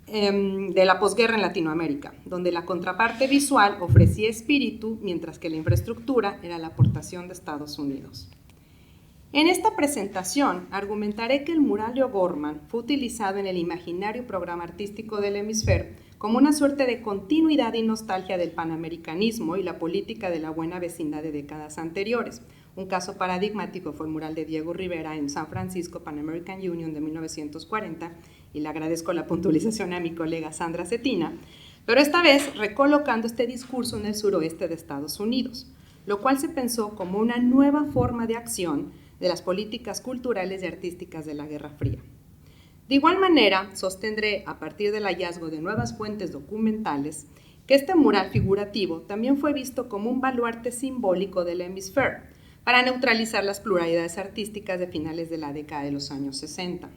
de la posguerra en Latinoamérica, donde la contraparte visual ofrecía espíritu, mientras que la infraestructura era la aportación de Estados Unidos. En esta presentación argumentaré que el mural de O'Gorman fue utilizado en el imaginario programa artístico del Hemisferio como una suerte de continuidad y nostalgia del panamericanismo y la política de la buena vecindad de décadas anteriores. Un caso paradigmático fue el mural de Diego Rivera en San Francisco, Pan American Union de 1940, y le agradezco la puntualización a mi colega Sandra Cetina, pero esta vez recolocando este discurso en el suroeste de Estados Unidos, lo cual se pensó como una nueva forma de acción de las políticas culturales y artísticas de la Guerra Fría. De igual manera, sostendré, a partir del hallazgo de nuevas fuentes documentales, que este mural figurativo también fue visto como un baluarte simbólico del Hemisphere, para neutralizar las pluralidades artísticas de finales de la década de los años 60.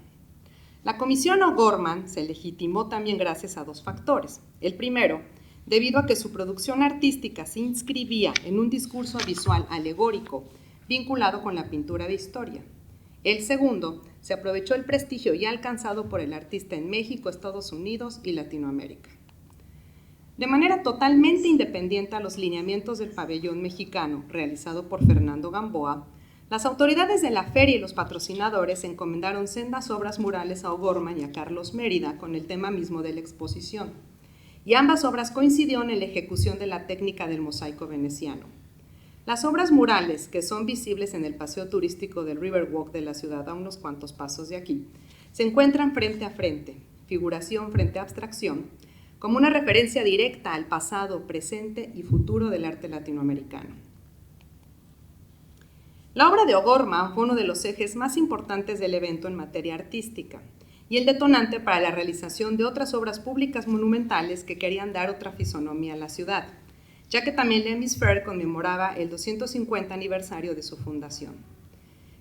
La Comisión O'Gorman se legitimó también gracias a dos factores. El primero, debido a que su producción artística se inscribía en un discurso visual alegórico vinculado con la pintura de historia. El segundo, se aprovechó el prestigio ya alcanzado por el artista en México, Estados Unidos y Latinoamérica. De manera totalmente independiente a los lineamientos del pabellón mexicano, realizado por Fernando Gamboa, las autoridades de la feria y los patrocinadores encomendaron sendas obras murales a O'Gorman y a Carlos Mérida con el tema mismo de la exposición, y ambas obras coincidieron en la ejecución de la técnica del mosaico veneciano. Las obras murales, que son visibles en el paseo turístico del Riverwalk de la ciudad a unos cuantos pasos de aquí, se encuentran frente a frente, figuración frente a abstracción, como una referencia directa al pasado, presente y futuro del arte latinoamericano. La obra de O'Gorman fue uno de los ejes más importantes del evento en materia artística y el detonante para la realización de otras obras públicas monumentales que querían dar otra fisonomía a la ciudad, ya que también el Hemisphere conmemoraba el 250 aniversario de su fundación.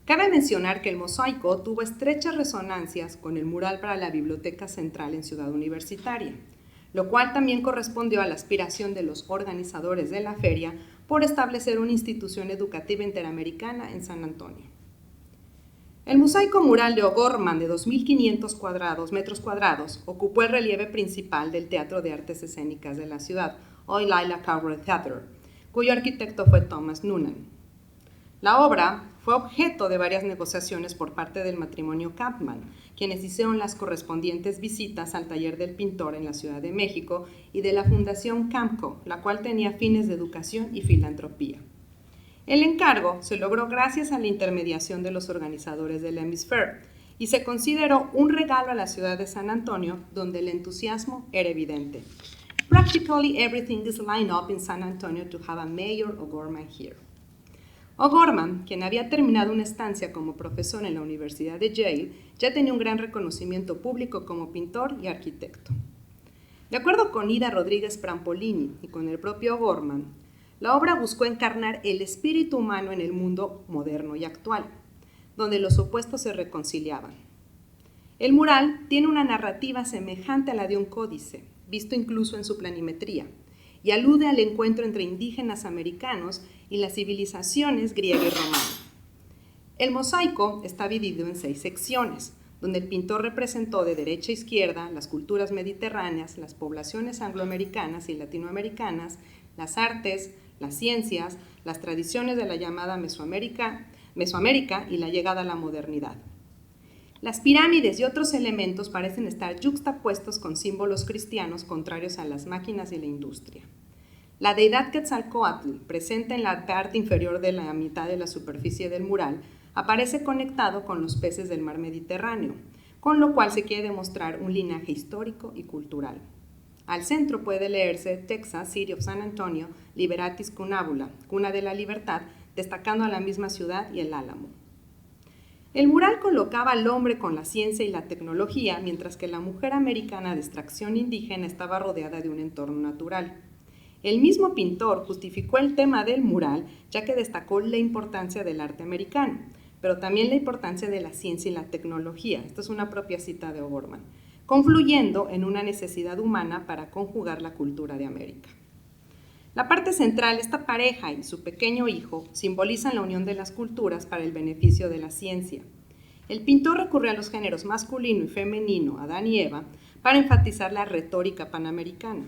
Cabe mencionar que el mosaico tuvo estrechas resonancias con el mural para la Biblioteca Central en Ciudad Universitaria, lo cual también correspondió a la aspiración de los organizadores de la feria por establecer una institución educativa interamericana en San Antonio. El mosaico mural de O'Gorman de 2.500 metros cuadrados ocupó el relieve principal del Teatro de Artes Escénicas de la ciudad, hoy Lila Cowboy Theater, cuyo arquitecto fue Thomas Noonan. La obra fue objeto de varias negociaciones por parte del matrimonio Kampman, quienes hicieron las correspondientes visitas al taller del pintor en la Ciudad de México y de la Fundación Camco, la cual tenía fines de educación y filantropía. El encargo se logró gracias a la intermediación de los organizadores del Hemisphere y se consideró un regalo a la ciudad de San Antonio, donde el entusiasmo era evidente. Practically everything is lined up in San Antonio to have a Mayor O'Gorman here. O'Gorman, quien había terminado una estancia como profesor en la Universidad de Yale, ya tenía un gran reconocimiento público como pintor y arquitecto. De acuerdo con Ida Rodríguez Prampolini y con el propio O'Gorman, la obra buscó encarnar el espíritu humano en el mundo moderno y actual, donde los opuestos se reconciliaban. El mural tiene una narrativa semejante a la de un códice, visto incluso en su planimetría, y alude al encuentro entre indígenas americanos y las civilizaciones griega y romana. El mosaico está dividido en 6 secciones, donde el pintor representó de derecha a izquierda las culturas mediterráneas, las poblaciones angloamericanas y latinoamericanas, las artes, las ciencias, las tradiciones de la llamada Mesoamérica y la llegada a la modernidad. Las pirámides y otros elementos parecen estar yuxtapuestos con símbolos cristianos contrarios a las máquinas y la industria. La deidad Quetzalcóatl, presente en la parte inferior de la mitad de la superficie del mural, aparece conectado con los peces del mar Mediterráneo, con lo cual se quiere demostrar un linaje histórico y cultural. Al centro puede leerse Texas, City of San Antonio, Liberatis Cunabula, cuna de la libertad, destacando a la misma ciudad y el Álamo. El mural colocaba al hombre con la ciencia y la tecnología, mientras que la mujer americana de extracción indígena estaba rodeada de un entorno natural. El mismo pintor justificó el tema del mural, ya que destacó la importancia del arte americano, pero también la importancia de la ciencia y la tecnología. Esta es una propia cita de O'Gorman, confluyendo en una necesidad humana para conjugar la cultura de América. La parte central, esta pareja y su pequeño hijo, simbolizan la unión de las culturas para el beneficio de la ciencia. El pintor recurrió a los géneros masculino y femenino, Adán y Eva, para enfatizar la retórica panamericana,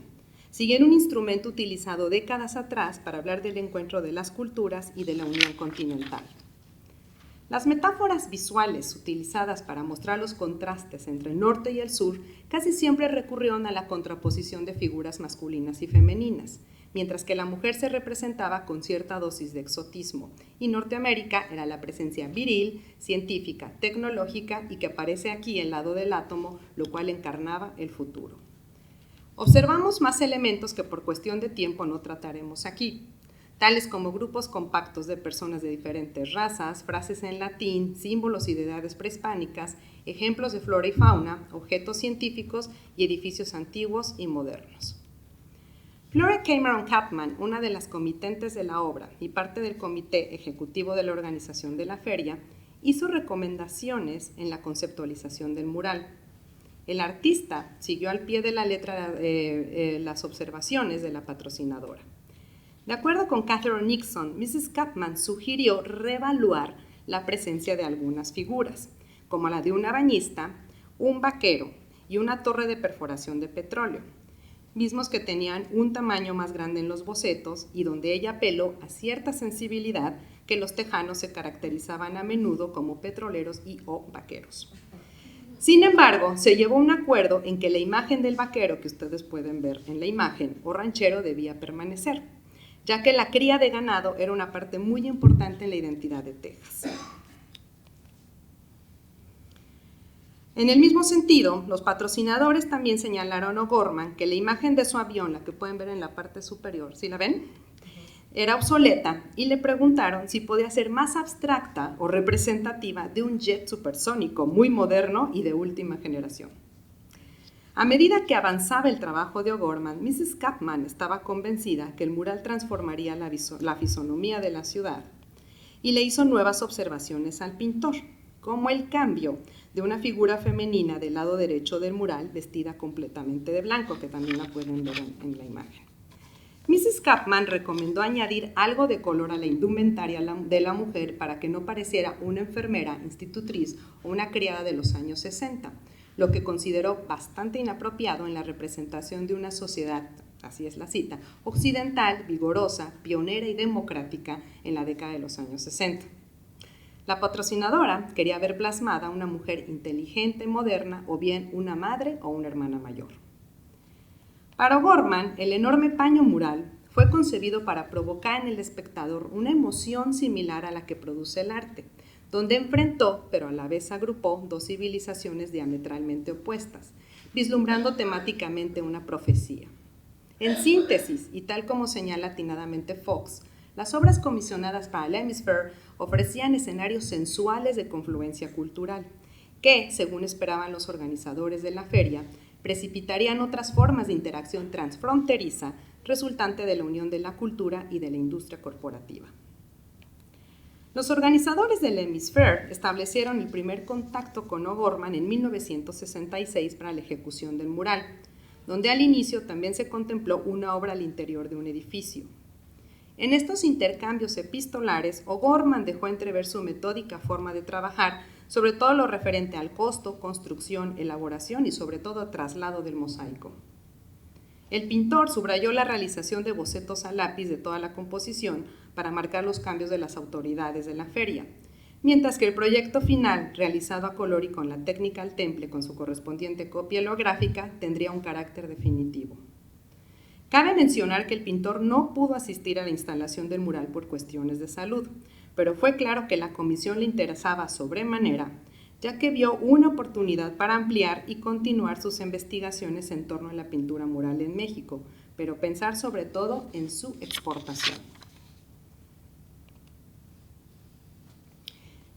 siguiendo un instrumento utilizado décadas atrás para hablar del encuentro de las culturas y de la unión continental. Las metáforas visuales utilizadas para mostrar los contrastes entre el norte y el sur casi siempre recurrieron a la contraposición de figuras masculinas y femeninas, mientras que la mujer se representaba con cierta dosis de exotismo, y Norteamérica era la presencia viril, científica, tecnológica y que aparece aquí el lado del átomo, lo cual encarnaba el futuro. Observamos más elementos que por cuestión de tiempo no trataremos aquí, tales como grupos compactos de personas de diferentes razas, frases en latín, símbolos y deidades prehispánicas, ejemplos de flora y fauna, objetos científicos y edificios antiguos y modernos. Flora Cameron Chapman, una de las comitentes de la obra y parte del comité ejecutivo de la organización de la feria, hizo recomendaciones en la conceptualización del mural. El artista siguió al pie de la letra las observaciones de la patrocinadora. De acuerdo con Catherine Nixon, Mrs. Chapman sugirió reevaluar la presencia de algunas figuras, como la de una bañista, un vaquero y una torre de perforación de petróleo, mismos que tenían un tamaño más grande en los bocetos y donde ella apeló a cierta sensibilidad que los tejanos se caracterizaban a menudo como petroleros y o vaqueros. Sin embargo, se llegó a un acuerdo en que la imagen del vaquero que ustedes pueden ver en la imagen o ranchero debía permanecer, ya que la cría de ganado era una parte muy importante en la identidad de Texas. En el mismo sentido, los patrocinadores también señalaron a O'Gorman que la imagen de su avión, la que pueden ver en la parte superior, ¿sí la ven?, era obsoleta y le preguntaron si podía ser más abstracta o representativa de un jet supersónico muy moderno y de última generación. A medida que avanzaba el trabajo de O'Gorman, Mrs. Chapman estaba convencida que el mural transformaría la fisonomía de la ciudad y le hizo nuevas observaciones al pintor, como el cambio de una figura femenina del lado derecho del mural vestida completamente de blanco, que también la pueden ver en la imagen. Mrs. Chapman recomendó añadir algo de color a la indumentaria de la mujer para que no pareciera una enfermera, institutriz o una criada de los años 60, lo que consideró bastante inapropiado en la representación de una sociedad, así es la cita, occidental, vigorosa, pionera y democrática en la década de los años 60. La patrocinadora quería ver plasmada una mujer inteligente, moderna, o bien una madre o una hermana mayor. Para O'Gorman, el enorme paño mural fue concebido para provocar en el espectador una emoción similar a la que produce el arte, donde enfrentó, pero a la vez agrupó, dos civilizaciones diametralmente opuestas, vislumbrando temáticamente una profecía. En síntesis, y tal como señala atinadamente Fox, las obras comisionadas para el Hemisphere ofrecían escenarios sensuales de confluencia cultural, que, según esperaban los organizadores de la feria, precipitarían otras formas de interacción transfronteriza resultante de la unión de la cultura y de la industria corporativa. Los organizadores del Hemisphere establecieron el primer contacto con O'Gorman en 1966 para la ejecución del mural, donde al inicio también se contempló una obra al interior de un edificio. En estos intercambios epistolares, O'Gorman dejó entrever su metódica forma de trabajar, sobre todo lo referente al costo, construcción, elaboración y sobre todo traslado del mosaico. El pintor subrayó la realización de bocetos a lápiz de toda la composición para marcar los cambios de las autoridades de la feria, mientras que el proyecto final, realizado a color y con la técnica al temple con su correspondiente copia helográfica, tendría un carácter definitivo. Cabe mencionar que el pintor no pudo asistir a la instalación del mural por cuestiones de salud, pero fue claro que la comisión le interesaba sobremanera, ya que vio una oportunidad para ampliar y continuar sus investigaciones en torno a la pintura mural en México, pero pensar sobre todo en su exportación.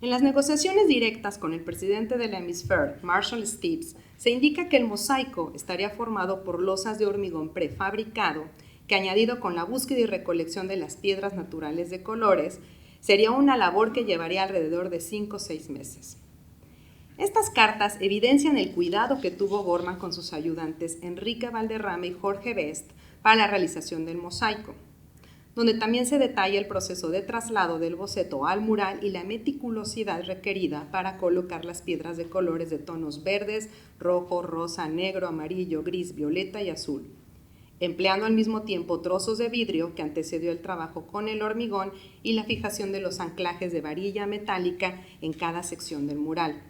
En las negociaciones directas con el presidente del Hemisphere, Marshall Steeves, se indica que el mosaico estaría formado por losas de hormigón prefabricado, que añadido con la búsqueda y recolección de las piedras naturales de colores, sería una labor que llevaría alrededor de 5 o 6 meses. Estas cartas evidencian el cuidado que tuvo O'Gorman con sus ayudantes Enrique Valderrama y Jorge Best para la realización del mosaico, donde también se detalla el proceso de traslado del boceto al mural y la meticulosidad requerida para colocar las piedras de colores de tonos verdes, rojo, rosa, negro, amarillo, gris, violeta y azul, empleando al mismo tiempo trozos de vidrio que antecedió el trabajo con el hormigón y la fijación de los anclajes de varilla metálica en cada sección del mural.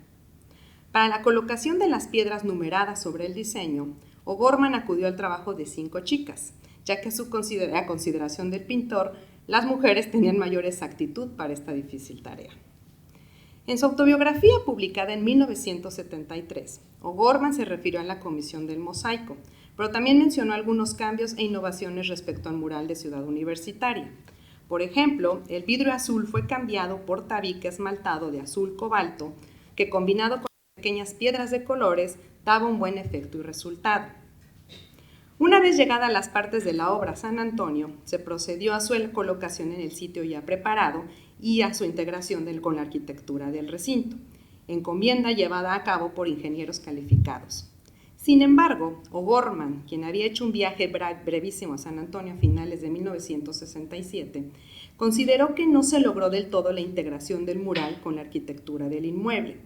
Para la colocación de las piedras numeradas sobre el diseño, O'Gorman acudió al trabajo de 5 chicas, ya que a consideración del pintor, las mujeres tenían mayor exactitud para esta difícil tarea. En su autobiografía publicada en 1973, O'Gorman se refirió a la comisión del mosaico, pero también mencionó algunos cambios e innovaciones respecto al mural de Ciudad Universitaria. Por ejemplo, el vidrio azul fue cambiado por tabique esmaltado de azul cobalto, que combinado con pequeñas piedras de colores daba un buen efecto y resultado. Una vez llegadas las partes de la obra San Antonio, se procedió a su colocación en el sitio ya preparado y a su integración con la arquitectura del recinto, encomienda llevada a cabo por ingenieros calificados. Sin embargo, O'Gorman, quien había hecho un viaje brevísimo a San Antonio a finales de 1967, consideró que no se logró del todo la integración del mural con la arquitectura del inmueble,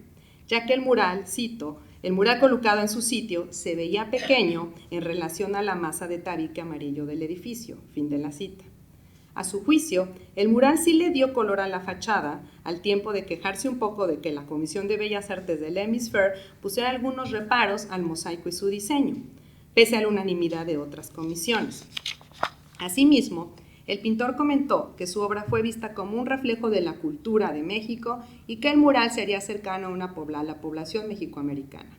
ya que el mural, cito, el mural colocado en su sitio se veía pequeño en relación a la masa de tabique amarillo del edificio, fin de la cita. A su juicio, el mural sí le dio color a la fachada, al tiempo de quejarse un poco de que la Comisión de Bellas Artes del Hemisphere pusiera algunos reparos al mosaico y su diseño, pese a la unanimidad de otras comisiones. Asimismo, el pintor comentó que su obra fue vista como un reflejo de la cultura de México y que el mural sería cercano a la población mexicoamericana.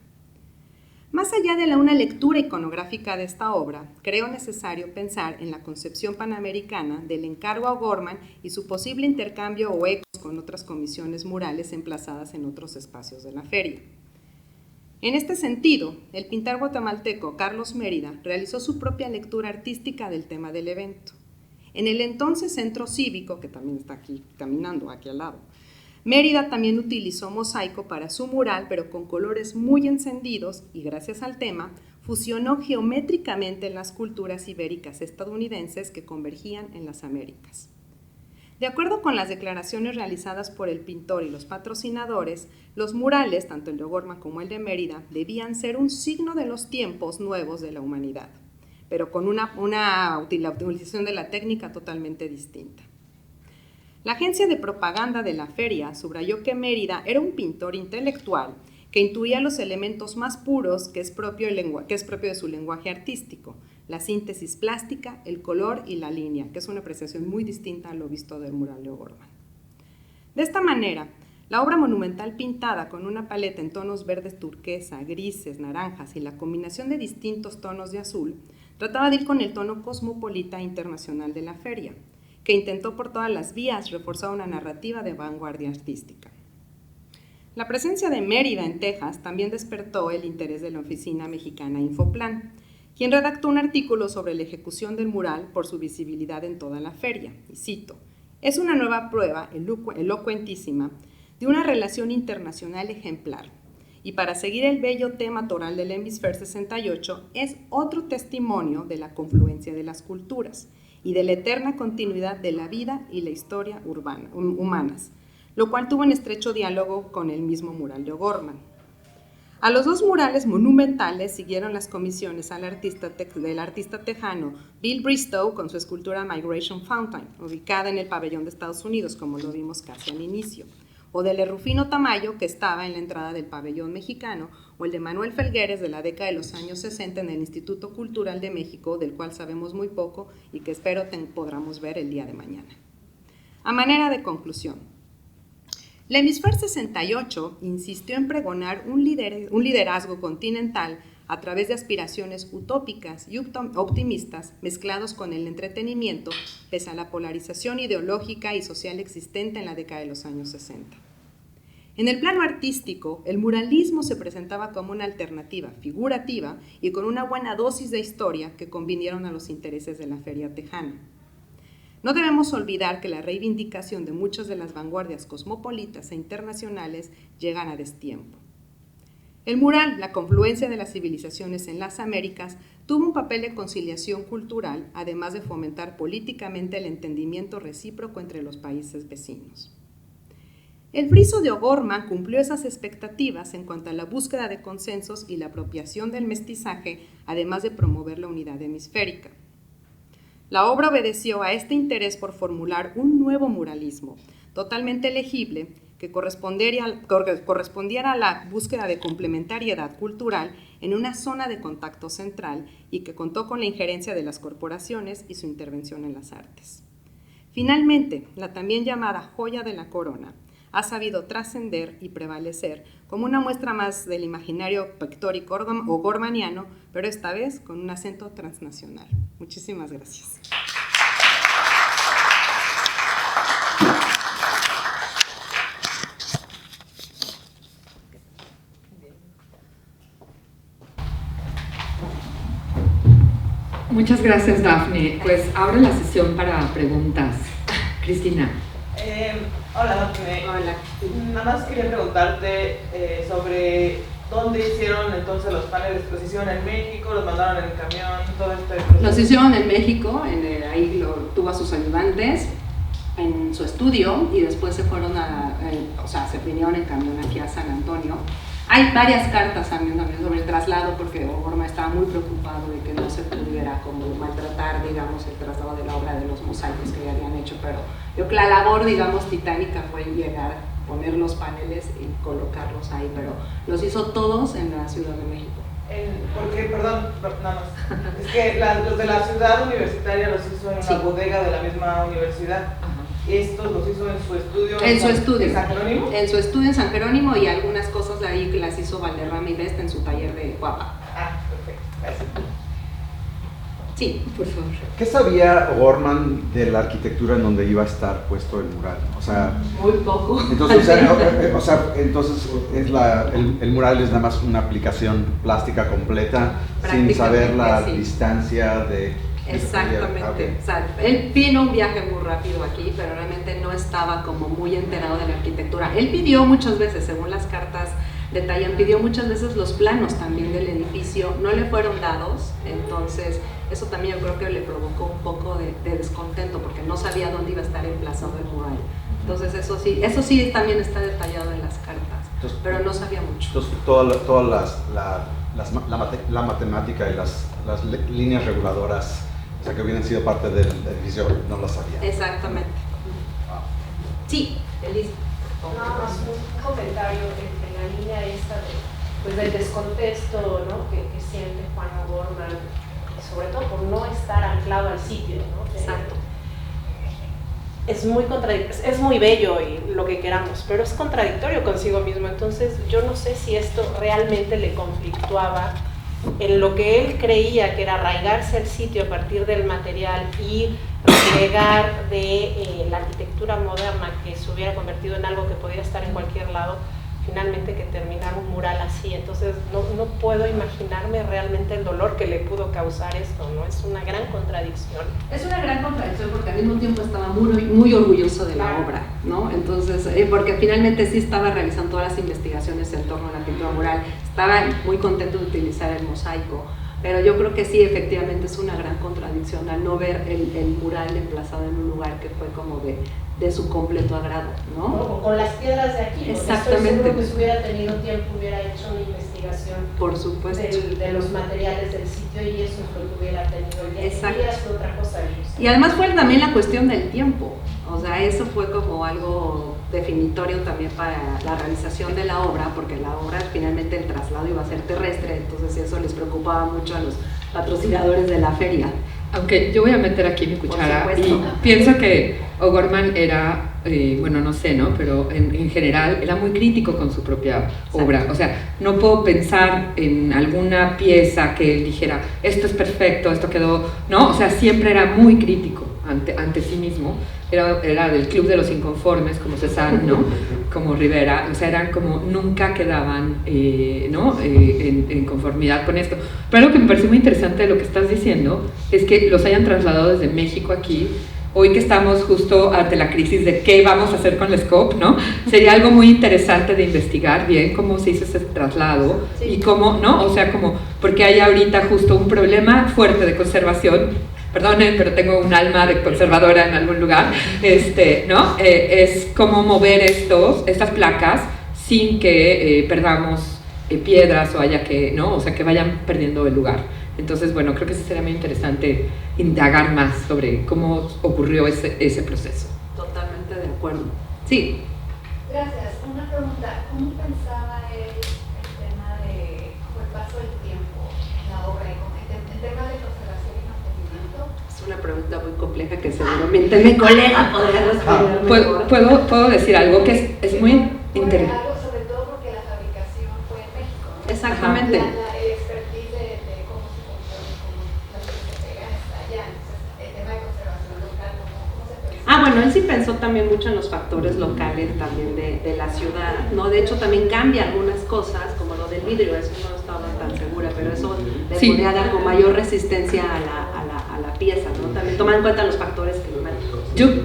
Más allá de una lectura iconográfica de esta obra, creo necesario pensar en la concepción panamericana del encargo a O'Gorman y su posible intercambio o ecos con otras comisiones murales emplazadas en otros espacios de la feria. En este sentido, el pintor guatemalteco Carlos Mérida realizó su propia lectura artística del tema del evento. En el entonces centro cívico, que también está aquí caminando, aquí al lado, Mérida también utilizó mosaico para su mural, pero con colores muy encendidos y gracias al tema, fusionó geométricamente las culturas ibéricas estadounidenses que convergían en las Américas. De acuerdo con las declaraciones realizadas por el pintor y los patrocinadores, los murales, tanto el de O'Gorman como el de Mérida, debían ser un signo de los tiempos nuevos de la humanidad, pero con una utilización de la técnica totalmente distinta. La agencia de propaganda de la feria subrayó que Mérida era un pintor intelectual que intuía los elementos más puros que es propio de su lenguaje artístico, la síntesis plástica, el color y la línea, que es una apreciación muy distinta a lo visto del mural de O'Gorman. De esta manera, la obra monumental pintada con una paleta en tonos verdes turquesa, grises, naranjas y la combinación de distintos tonos de azul, trataba de ir con el tono cosmopolita internacional de la feria, que intentó por todas las vías reforzar una narrativa de vanguardia artística. La presencia de Mérida en Texas también despertó el interés de la oficina mexicana Infoplan, quien redactó un artículo sobre la ejecución del mural por su visibilidad en toda la feria. Y cito: "Es una nueva prueba elocuentísima de una relación internacional ejemplar, y para seguir el bello tema toral del Hemisferio 68, es otro testimonio de la confluencia de las culturas y de la eterna continuidad de la vida y la historia humanas, lo cual tuvo un estrecho diálogo con el mismo mural de O'Gorman". A los dos murales monumentales siguieron las comisiones del artista tejano Bill Bristow con su escultura Migration Fountain, ubicada en el pabellón de Estados Unidos, como lo vimos casi al inicio, o del de Rufino Tamayo, que estaba en la entrada del pabellón mexicano, o el de Manuel Felgueres de la década de los años 60 en el Instituto Cultural de México, del cual sabemos muy poco y que espero podamos ver el día de mañana. A manera de conclusión, el Hemisferio 68 insistió en pregonar un liderazgo continental a través de aspiraciones utópicas y optimistas mezclados con el entretenimiento, pese a la polarización ideológica y social existente en la década de los años 60. En el plano artístico, el muralismo se presentaba como una alternativa figurativa y con una buena dosis de historia que convinieron a los intereses de la feria tejana. No debemos olvidar que la reivindicación de muchas de las vanguardias cosmopolitas e internacionales llegan a destiempo. El mural, la confluencia de las civilizaciones en las Américas, tuvo un papel de conciliación cultural, además de fomentar políticamente el entendimiento recíproco entre los países vecinos. El friso de O'Gorman cumplió esas expectativas en cuanto a la búsqueda de consensos y la apropiación del mestizaje, además de promover la unidad hemisférica. La obra obedeció a este interés por formular un nuevo muralismo, totalmente legible, que correspondiera a la búsqueda de complementariedad cultural en una zona de contacto central y que contó con la injerencia de las corporaciones y su intervención en las artes. Finalmente, la también llamada joya de la corona ha sabido trascender y prevalecer como una muestra más del imaginario pictórico o'gormaniano, pero esta vez con un acento transnacional. Muchísimas gracias. Muchas gracias, Dafne. Pues abro la sesión para preguntas. Cristina. Hola, Dafne. Hola. Nada más quería preguntarte sobre dónde hicieron entonces los paneles. ¿Los hicieron en México? ¿Los mandaron en el camión? Todo este proceso. Los hicieron en México, ahí tuvo a sus ayudantes en su estudio y después se fueron se vinieron en camión aquí a San Antonio. Hay varias cartas también sobre el traslado, porque O'Gorman estaba muy preocupado de que no se pudiera como maltratar, digamos, el traslado de la obra de los mosaicos que ya habían hecho, pero yo creo que la labor, digamos, titánica fue llegar, poner los paneles y colocarlos ahí, pero los hizo todos en la Ciudad de México. Porque, perdón, nada más, es que los de la ciudad universitaria los hizo en la bodega de la misma universidad. Ajá. ¿Estos los hizo en su estudio? En su estudio. ¿En San Jerónimo? En su estudio en San Jerónimo, y algunas cosas de ahí que las hizo Valderrama y Best en su taller de Guapa. Ah, perfecto. Gracias. Sí, por favor. ¿Qué sabía O'Gorman de la arquitectura en donde iba a estar puesto el mural? O sea, muy poco. Entonces, el mural es nada más una aplicación plástica completa, sin saber la distancia de... Exactamente. Okay. O sea, él vino un viaje muy rápido aquí, pero realmente no estaba como muy enterado de la arquitectura. Él pidió muchas veces, según las cartas detallan, pidió muchas veces los planos también del edificio, no le fueron dados, entonces eso también yo creo que le provocó un poco de descontento, porque no sabía dónde iba a estar emplazado el mural. Entonces eso sí también está detallado en las cartas, entonces, pero no sabía mucho. Entonces todas la matemática y las líneas reguladoras, o sea, que hubieran sido parte del edificio, no lo sabía. Exactamente. Sí, Elisa. Nada más un comentario en la línea esta del descontexto, ¿no? que siente Juan O'Gorman, sobre todo por no estar anclado al sitio, ¿no? Exacto. Es muy contradictorio, es muy bello y lo que queramos, pero es contradictorio consigo mismo. Entonces yo no sé si esto realmente le conflictuaba en lo que él creía que era arraigarse al sitio a partir del material y relegar de la arquitectura moderna, que se hubiera convertido en algo que podía estar en cualquier lado, finalmente que terminar un mural así. Entonces no puedo imaginarme realmente el dolor que le pudo causar esto, ¿no? Es una gran contradicción. Es una gran contradicción porque al mismo tiempo estaba muy orgulloso de la obra, ¿no? Entonces, porque finalmente sí estaba realizando todas las investigaciones en torno a la pintura mural, estaba muy contento de utilizar el mosaico, pero yo creo que sí, efectivamente es una gran contradicción al no ver el mural emplazado en un lugar que fue como de su completo agrado, ¿no? O con las piedras de aquí, exactamente. Estoy seguro que si hubiera tenido tiempo hubiera hecho una investigación, por supuesto, de los materiales del sitio, y eso es lo que hubiera tenido. Exacto. Y es otra cosa. Y además fue también la cuestión del tiempo, o sea, eso fue como algo definitorio también para la realización de la obra, porque la obra finalmente el traslado iba a ser terrestre, entonces eso les preocupaba mucho a los patrocinadores de la feria. Aunque yo voy a meter aquí mi cuchara y pienso que O'Gorman era, bueno, no sé, ¿no? Pero en general era muy crítico con su propia obra. O sea, no puedo pensar en alguna pieza que él dijera, esto es perfecto, esto quedó, ¿no? O sea, siempre era muy crítico ante sí mismo. Era del club de los inconformes, como Cézanne, ¿no? Como Rivera, o sea, eran como, nunca quedaban, ¿no? En conformidad con esto. Pero lo que me parece muy interesante de lo que estás diciendo es que los hayan trasladado desde México aquí, hoy que estamos justo ante la crisis de qué vamos a hacer con el scope, ¿no? Sería algo muy interesante de investigar bien cómo se hizo ese traslado y cómo, ¿no? O sea, como, porque hay ahorita justo un problema fuerte de conservación. Perdonen, pero tengo un alma de conservadora en algún lugar, ¿no? Es cómo mover estas placas sin que perdamos piedras o haya que, ¿no? O sea, que vayan perdiendo el lugar. Entonces, bueno, creo que sí sería muy interesante indagar más sobre cómo ocurrió ese proceso. Totalmente de acuerdo. Sí. Gracias. Una pregunta. ¿Cómo pensaba él el tema de el paso del tiempo en la obra, el tema de conservación y mantenimiento? Es una pregunta muy compleja que seguramente mi colega podría responder. ¿Puedo decir algo que es muy interesante? Sobre todo porque la fabricación fue en México, ¿no? Exactamente. El expertise de cómo se compone, cómo las cosas se pegan está allá. Entonces, el tema de conservación local, ¿cómo se pensó? Bueno, él sí pensó también mucho en los factores locales también de la ciudad, ¿no? De hecho, también cambia algunas cosas, como lo del vidrio, eso no estaba tan segura, pero eso le podría dar con mayor resistencia a la pieza, ¿no? También toman en cuenta los factores climáticos.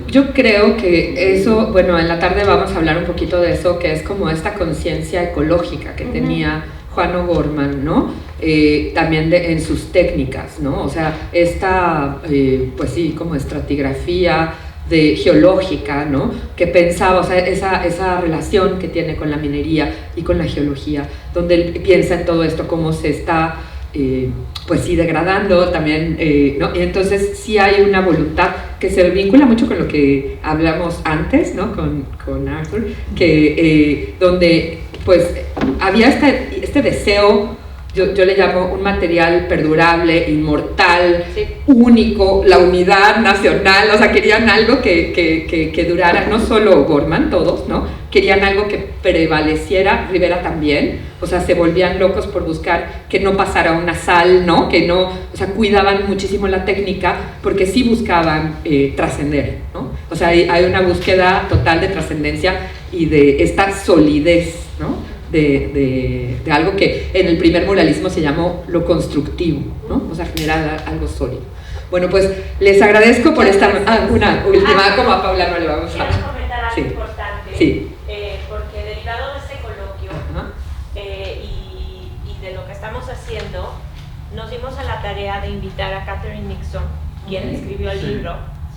Yo creo que eso, bueno, en la tarde vamos a hablar un poquito de eso, que es como esta conciencia ecológica que tenía Juan O'Gorman, ¿no? También en sus técnicas, ¿no? O sea, esta, pues sí, como estratigrafía geológica, ¿no? Que pensaba, o sea, esa relación que tiene con la minería y con la geología, donde él piensa en todo esto, cómo se está, pues sí, degradando también, ¿no? Y entonces sí hay una voluntad que se vincula mucho con lo que hablamos antes, ¿no? Con Arthur, que donde pues había este deseo, yo le llamo un material perdurable, inmortal, único, la unidad nacional, o sea, querían algo que durara, no solo O'Gorman, todos, ¿no? Querían algo que prevaleciera, Rivera también, o sea, se volvían locos por buscar que no pasara una sal, ¿no? Que no, o sea, cuidaban muchísimo la técnica porque sí buscaban trascender, ¿no? O sea, hay una búsqueda total de trascendencia y de esta solidez, ¿no? De algo que en el primer muralismo se llamó lo constructivo, ¿no? O sea, generar algo sólido. Bueno, pues les agradezco por esta... una última, como a Paula no le vamos a... Quiero comentar algo importante, porque derivado de este coloquio y de lo que estamos haciendo, nos dimos a la tarea de invitar a Catherine Nixon, quien escribió el libro,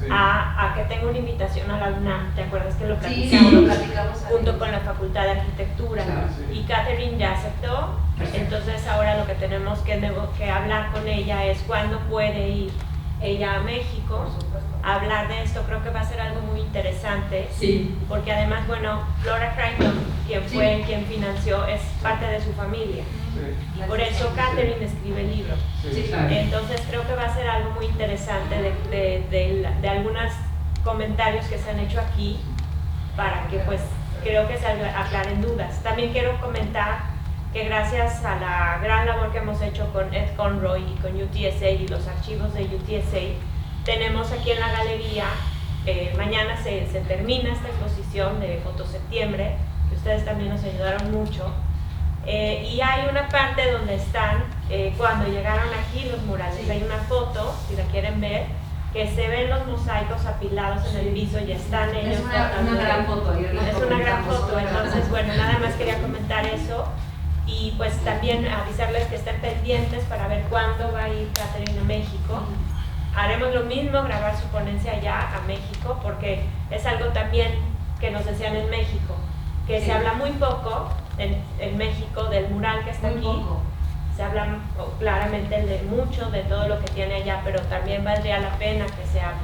a que tenga una invitación a la UNAM. ¿Te acuerdas que lo platicamos junto con la Facultad de Arquitectura? Y Catherine ya aceptó. Entonces ahora lo que tenemos que hablar con ella es cuándo puede ir ella a México a hablar de esto. Creo que va a ser algo muy interesante, porque además, bueno, Flora Crichton, quien financió, es parte de su familia. Por eso Catherine escribe el libro. Entonces creo que va a ser algo muy interesante de algunos comentarios que se han hecho aquí, para que pues creo que se aclaren dudas. También quiero comentar que gracias a la gran labor que hemos hecho con Ed Conroy y con UTSA y los archivos de UTSA, tenemos aquí en la galería, mañana se termina esta exposición de Fotoseptiembre, que ustedes también nos ayudaron mucho, y hay una parte donde están, cuando llegaron aquí los murales, hay una foto, si la quieren ver, que se ven los mosaicos apilados en el piso y están ellos. Es una gran foto. Es una gran foto, entonces bueno, nada más quería comentar eso y pues también avisarles que estén pendientes para ver cuándo va a ir Catherine a México. Haremos lo mismo, grabar su ponencia allá a México, porque es algo también que nos decían en México, que se habla muy poco en México del mural que está aquí. Se habla claramente de mucho de todo lo que tiene allá, pero también valdría la pena que se hable.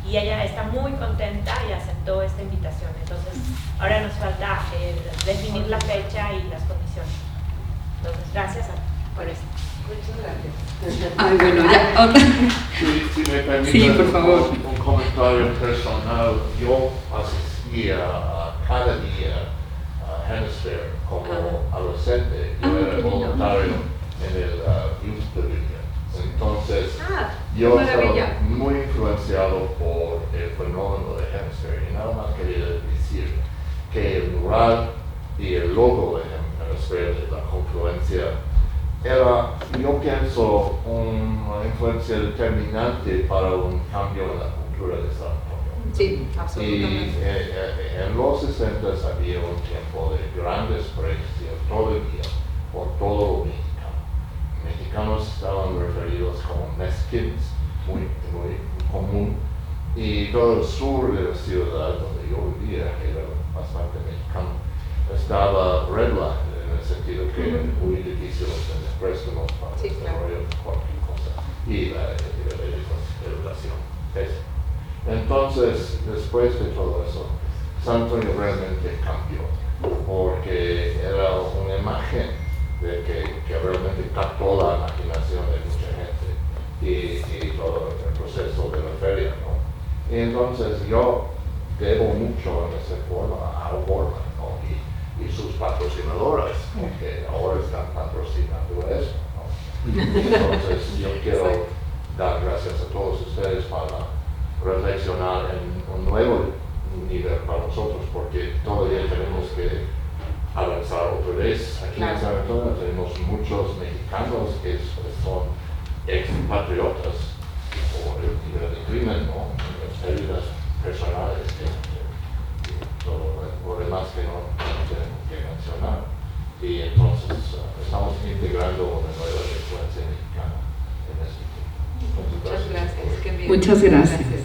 Y ella está muy contenta y aceptó esta invitación. Entonces, ahora nos falta definir la fecha y las condiciones. Entonces, gracias por esto. Muchas gracias. Ay, bueno, ya. Si me permite, sí, por favor. Un comentario personal. Yo asistía cada día a Hemisphere como adolescente. Yo era voluntario en el Youth Pavilion. Entonces, yo estaba muy influenciado por el fenómeno de Hemisphere. Y nada más quería decir que el mural y el logo de Hemisphere, de la confluencia, era, yo pienso, una influencia determinante para un cambio en la cultura de San Antonio. Sí, absolutamente. Y en los 60 había un tiempo de grandes precios todo el día por todo lo mexicano. Mexicanos estaban referidos como mezquins, muy común, y todo el sur de la ciudad donde yo vivía, que era bastante mexicano, estaba redlined, en el sentido que era muy difícil obtener préstamos para el desarrollo de cualquier cosa, y la educación. Entonces, después de todo eso, San Antonio realmente cambió, porque era una imagen de que realmente captó la imaginación de mucha gente y todo el proceso de la feria, ¿no? Y entonces yo debo mucho en esa forma a Borman, ¿no? y sus patrocinadoras, porque ahora están patrocinando eso, ¿no? Entonces yo quiero dar gracias a todos ustedes para reflexionar en un nuevo nivel para nosotros, porque todavía tenemos que avanzar otra vez. Aquí en San Antonio tenemos muchos mexicanos que son expatriotas por el nivel de crimen, ¿no? Las pérdidas personales y todo lo demás que no tenemos que mencionar. Y entonces estamos integrando una nueva influencia mexicana en este tiempo. Muchas gracias. Muchas gracias.